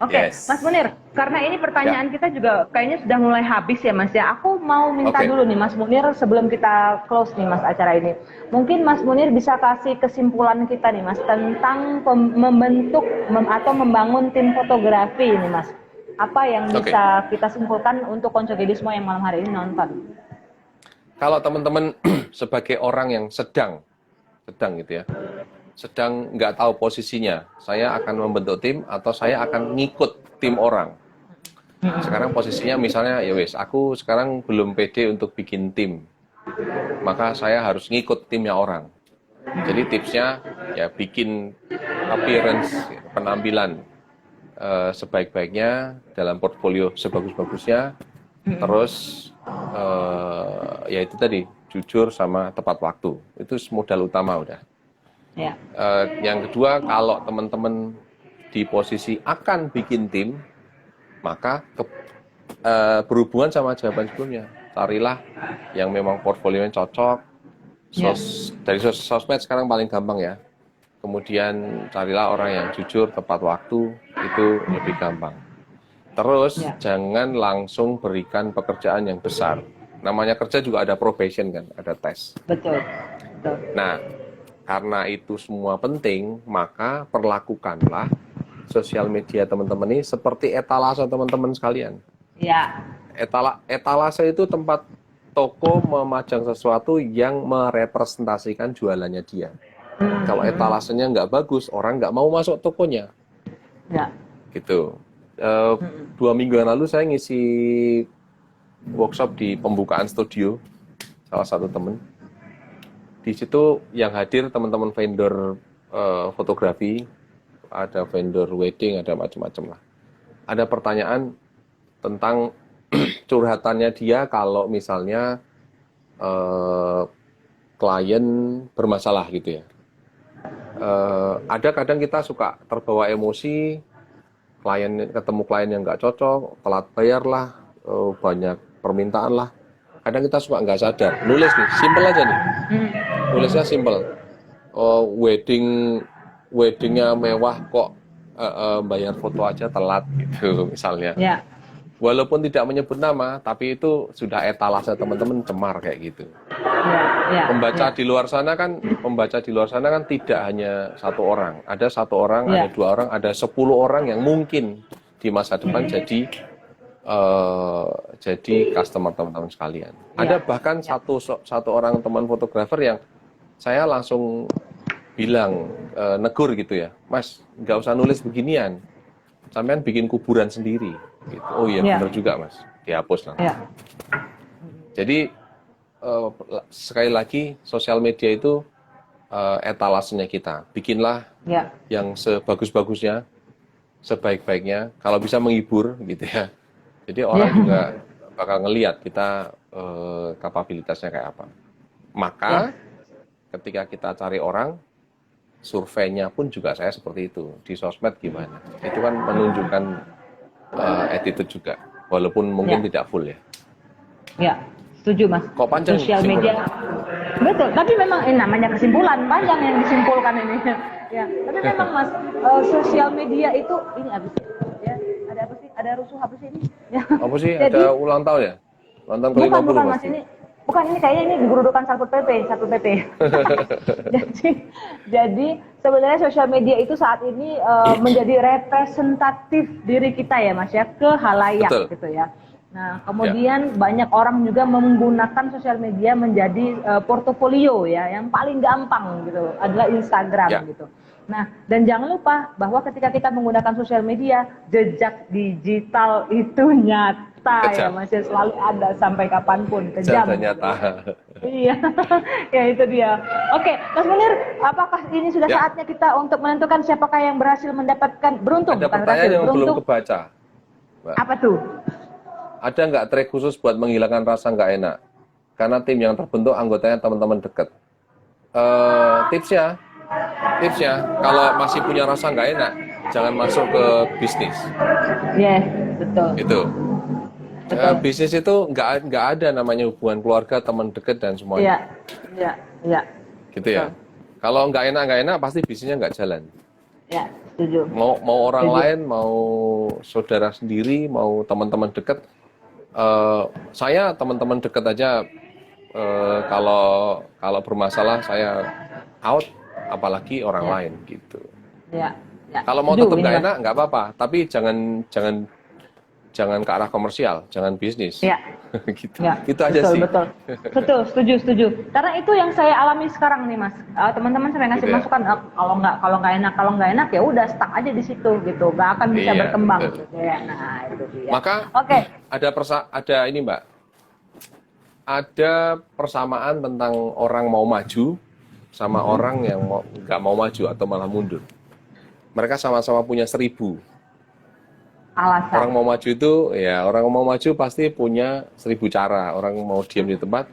Oke, Yes. Mas Munir, karena ini pertanyaan kita juga kayaknya sudah mulai habis ya Mas ya. Aku mau minta Oke. dulu nih Mas Munir sebelum kita close nih Mas acara ini. Mungkin Mas Munir bisa kasih kesimpulan kita nih Mas tentang membentuk atau membangun tim fotografi ini Mas. Apa yang Oke. bisa kita simpulkan untuk Konco Gedismo yang malam hari ini nonton? Kalau teman-teman sebagai orang yang sedang gitu ya, sedang nggak tahu posisinya, saya akan membentuk tim atau saya akan ngikut tim orang. Sekarang posisinya misalnya, ya wes, aku sekarang belum pede untuk bikin tim, maka saya harus ngikut timnya orang. Jadi tipsnya ya bikin appearance, penampilan sebaik-baiknya dalam portfolio sebagus-bagusnya, terus ya itu tadi jujur sama tepat waktu, itu modal utama udah. Ya. Yang kedua, kalau teman-teman di posisi akan bikin tim, maka berhubungan sama jawaban sebelumnya, carilah yang memang portfolionya cocok. Dari sosmed sekarang paling gampang ya. Kemudian carilah orang yang jujur, tepat waktu, itu lebih gampang. Terus jangan langsung berikan pekerjaan yang besar. Namanya kerja juga ada probation kan, ada tes. Betul. Betul. Nah, karena itu semua penting, maka perlakukanlah sosial media teman-teman ini seperti etalase teman-teman sekalian. Ya. Etalase itu tempat toko memajang sesuatu yang merepresentasikan jualannya dia. Kalau etalasenya nggak bagus, orang nggak mau masuk tokonya. Ya. Gitu. 2 minggu yang lalu saya ngisi workshop di pembukaan studio salah satu teman. Di situ yang hadir teman-teman vendor fotografi, ada vendor wedding, ada macam-macam lah. Ada pertanyaan tentang curhatannya dia kalau misalnya klien bermasalah gitu ya. Ada kadang kita suka terbawa emosi, ketemu klien yang nggak cocok, telat bayar lah, banyak permintaan lah. Kadang kita suka nggak sadar, nulis nih, simple aja nih. Nulisnya simple. Weddingnya mewah kok bayar foto aja telat gitu misalnya. Ya. Walaupun tidak menyebut nama, tapi itu sudah etalase teman-teman cemar kayak gitu. Pembaca di luar sana kan tidak hanya satu orang. Ada satu orang, ada 2 orang, ada 10 orang yang mungkin di masa depan jadi customer teman-teman sekalian. Ada bahkan satu orang teman fotografer yang saya langsung bilang, negur gitu ya, Mas, nggak usah nulis beginian, sampean bikin kuburan sendiri. Gitu. Oh iya benar juga Mas, dihapus nanti. Jadi sekali lagi sosial media itu etalasenya kita, bikinlah yang sebagus-bagusnya, sebaik-baiknya, kalau bisa menghibur gitu ya. Jadi orang juga bakal ngelihat kita kapabilitasnya kayak apa. Maka ketika kita cari orang, surveinya pun juga saya seperti itu. Di sosmed gimana? Itu kan menunjukkan attitude juga, walaupun mungkin tidak full ya. Ya, setuju Mas. Kok panjang sosial media. Betul, tapi memang namanya kesimpulan panjang yang disimpulkan ini. Ya, tapi memang Mas, sosial media itu ini apa sih? Ya, ada apa sih? Ada rusuh apa sih ini? Ya. Apa sih? Jadi, ada ulang tahun ya? Ulang tahun ke-50 bukan Mas pasti. ini kayaknya ini digerudukan Satpol PP. jadi sebenarnya sosial media itu saat ini menjadi representatif diri kita ya Mas ya, ke halayak gitu ya. Nah, kemudian banyak orang juga menggunakan sosial media menjadi portofolio ya, yang paling gampang gitu adalah Instagram gitu. Nah, dan jangan lupa bahwa ketika kita menggunakan sosial media, jejak digital itu nyata ya Mas ya, selalu ada sampai kapanpun, kejam. Nyata. Iya, ya itu dia. Oke, Mas Munir, apakah ini sudah saatnya kita untuk menentukan siapakah yang berhasil mendapatkan beruntung? Ada pertanyaan yang belum kebaca, Mbak. Apa tuh? Ada nggak trik khusus buat menghilangkan rasa nggak enak? Karena tim yang terbentuk anggotanya teman-teman dekat. Tipsnya, tipsnya kalau masih punya rasa nggak enak, jangan masuk ke bisnis. Yes, betul. Itu Betul. bisnis itu nggak ada namanya hubungan keluarga, teman dekat dan Iya, semuanya. iya, iya. Gitu ya. Betul. Kalau nggak enak pasti bisnisnya nggak jalan. Ya, setuju. Mau orang Setuju. lain, mau saudara sendiri, mau teman-teman dekat. Saya teman-teman dekat aja kalau bermasalah saya out, apalagi orang Ya, lain gitu. ya, ya. Kalau mau Setuju tetap ini, nggak Mas. enak nggak apa-apa, tapi jangan ke arah komersial, jangan bisnis. Ya. Gitu. Ya, Itu aja betul, sih. betul. Betul, setuju, setuju. Karena itu yang saya alami sekarang nih, Mas. Teman-teman sampai ngasih Gitu ya. masukan, kalau nggak enak ya udah stuck aja di situ gitu, nggak akan bisa Iya, berkembang betul. gitu ya. Nah, itu dia. Maka Oke. ada ini Mbak, ada persamaan tentang orang mau maju sama orang yang nggak mau maju atau malah mundur. Mereka sama-sama punya 1000. Alasan. Orang mau maju itu, ya orang mau maju pasti punya 1000 cara. Orang mau diam di tempat,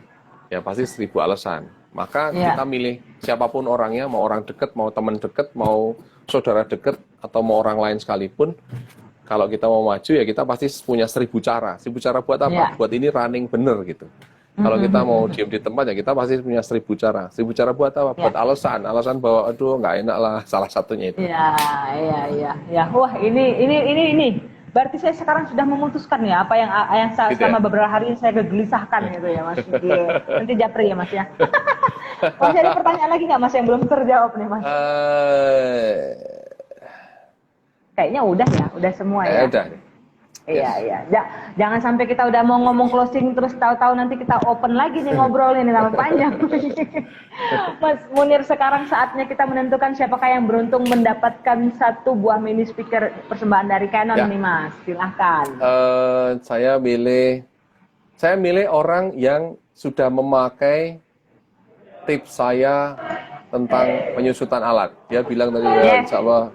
ya pasti 1000 alasan. Maka Ya. kita milih siapapun orangnya, mau orang dekat, mau teman dekat, mau saudara dekat, atau mau orang lain sekalipun. Kalau kita mau maju, ya kita pasti punya 1000 cara. 1000 cara buat apa? Ya. Buat ini running bener gitu. Kalau kita mau diam di tempat, ya kita pasti punya 1000 cara. 1000 cara buat apa? Ya. Buat alasan bahwa aduh nggak enak lah, salah satunya itu. Iya, iya, iya, ya. Wah, ini. Berarti saya sekarang sudah memutuskan ya apa yang Gitu selama ya? beberapa hari saya gelisahkan gitu ya, Mas. Iya. Nanti japri ya, Mas ya. Masih ada pertanyaan lagi nggak, Mas, yang belum terjawab nih, Mas? Kayaknya udah ya, udah semua ya. Udah. Iya, iya. Jangan sampai kita udah mau ngomong closing terus tahu-tahu nanti kita open lagi nih ngobrol ini tambah panjang. Mas Munir, sekarang saatnya kita menentukan siapakah yang beruntung mendapatkan satu buah mini speaker persembahan dari Canon Ya. nih, Mas. Silahkan. Saya milih orang yang sudah memakai tips saya tentang penyusutan alat. Dia bilang tadi ya, Yes. insya Allah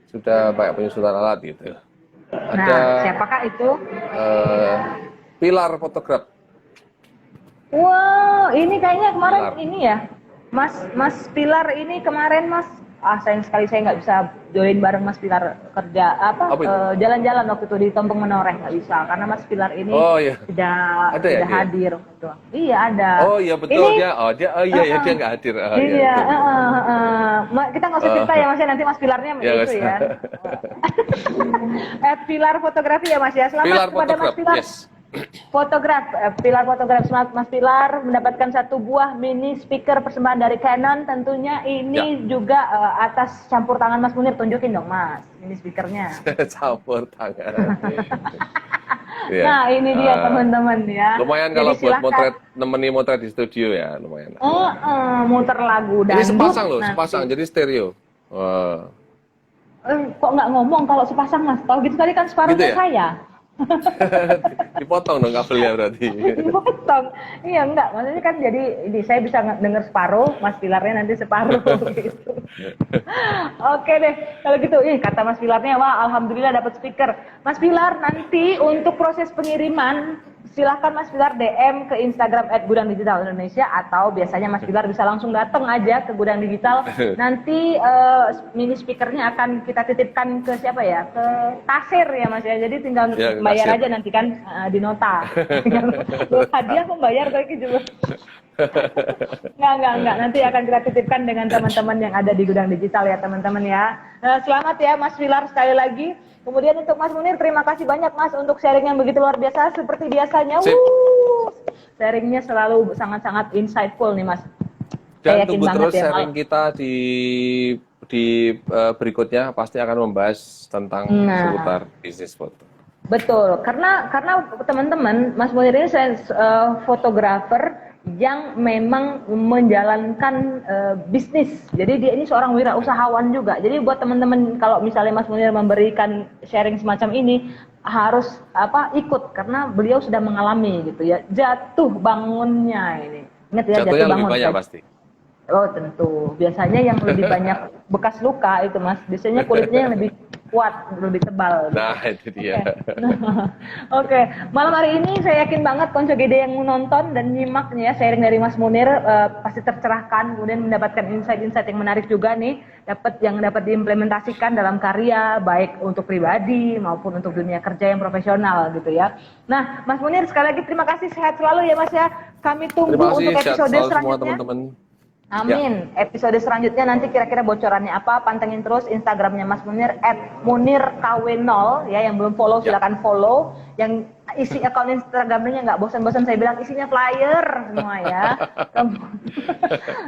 sudah pakai penyusutan alat gitu. Nah, Ada siapakah itu? Pilar Fotograf. Wow, ini kayaknya kemarin Pilar. ini ya, Mas Pilar ini kemarin, Mas. Sayang sekali saya nggak bisa join bareng Mas Pilar kerja Apa itu? jalan-jalan waktu itu di Tompeng Menoreh, nggak bisa karena Mas Pilar ini Oh iya. tidak Ada ya dia? hadir. Gitu. Iya ada. Oh iya betul Ini, dia dia nggak hadir. Oh, iya, betul. kita nggak usah cerita ya Mas ya, nanti Mas Pilarnya Ya, itu Mas. ya. Pilar fotografi ya Mas ya. Selamat Pilar kepada Mas Fotograf. Pilar. Yes. Pilar fotograf. Selamat Mas Pilar mendapatkan satu buah mini speaker persembahan dari Canon. Tentunya ini juga atas campur tangan Mas Munir. Tunjukin dong Mas mini speakernya. Campur tangan. Iya. Nah ini dia teman-teman ya. Lumayan Jadi kalau buat silahkan, nemeni motret di studio ya, lumayan. muter lagu dan Ini sepasang loh, sepasang jadi stereo. Wah. kok nggak ngomong kalau sepasang Mas? Kalau gitu tadi kan separuhnya Gitu ya? saya. Dipotong dong kabelnya berarti. Dipotong. Iya enggak, maksudnya kan jadi ini saya bisa denger separuh, Mas Pilarnya nanti separuh gitu. Oke deh, kalau gitu kata Mas Pilarnya, wah alhamdulillah dapat speaker. Mas Pilar, nanti untuk proses pengiriman silakan Mas Pilar DM ke Instagram @gudangdigital_indonesia atau biasanya Mas Pilar bisa langsung datang aja ke Gudang Digital. Nanti mini speakernya akan kita titipkan ke siapa ya? Ke kasir ya Mas ya. Jadi tinggal Ya, bayar kasir. aja nanti kan di nota. Loh, hadiah membayar kayak gitu. Enggak. Nanti akan kita titipkan dengan teman-teman yang ada di Gudang Digital ya teman-teman ya. Selamat ya Mas Pilar sekali lagi. Kemudian untuk Mas Munir, terima kasih banyak Mas untuk sharing yang begitu luar biasa. Seperti biasanya, Sip. sharingnya selalu sangat-sangat insightful nih Mas. Dan Saya yakin tunggu banget terus ya, sharing kita di berikutnya pasti akan membahas tentang Nah. seputar bisnis foto. Betul, karena teman-teman, Mas Munir ini fotografer yang memang menjalankan bisnis. Jadi dia ini seorang wirausahawan juga. Jadi buat teman-teman kalau misalnya Mas Munir memberikan sharing semacam ini harus ikut karena beliau sudah mengalami gitu ya. Jatuh bangunnya ini. Ingat ya, Jatuhnya jatuh lebih bangun. banyak pasti. Oh tentu. Biasanya yang lebih banyak bekas luka itu Mas. Biasanya kulitnya yang lebih kuat, lebih tebal. Nah, itu dia. Oke, malam hari ini saya yakin banget konco gede yang menonton dan nyimaknya ya sharing dari Mas Munir pasti tercerahkan, kemudian mendapatkan insight-insight yang menarik juga nih, dapat diimplementasikan dalam karya baik untuk pribadi maupun untuk dunia kerja yang profesional gitu ya. Nah, Mas Munir sekali lagi terima kasih, sehat selalu ya Mas ya. Kami tunggu Terima kasih, untuk sehat episode selalu semua selanjutnya. teman-teman. Amin. Episode selanjutnya nanti kira-kira bocorannya apa? Pantengin terus Instagramnya Mas Munir @munirkw0 ya. Yang belum follow silakan follow. Yang isi akun Instagramnya nggak bosan-bosan saya bilang isinya flyer semua ya.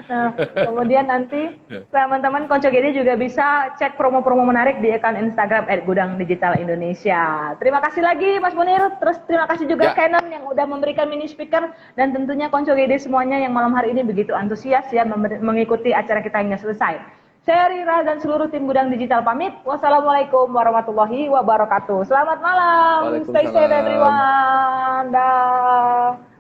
Nah, kemudian nanti teman-teman Konco Gede juga bisa cek promo-promo menarik di akun Instagram @Gudang Digital Indonesia. Terima kasih lagi Mas Munir. Terus terima kasih juga Canon yang udah memberikan mini speaker dan tentunya Konco Gede semuanya yang malam hari ini begitu antusias ya mengikuti acara kita hingga selesai. Saya Rira dan seluruh tim Gudang Digital pamit. Wassalamualaikum warahmatullahi wabarakatuh. Selamat malam. Stay safe everyone. Dah.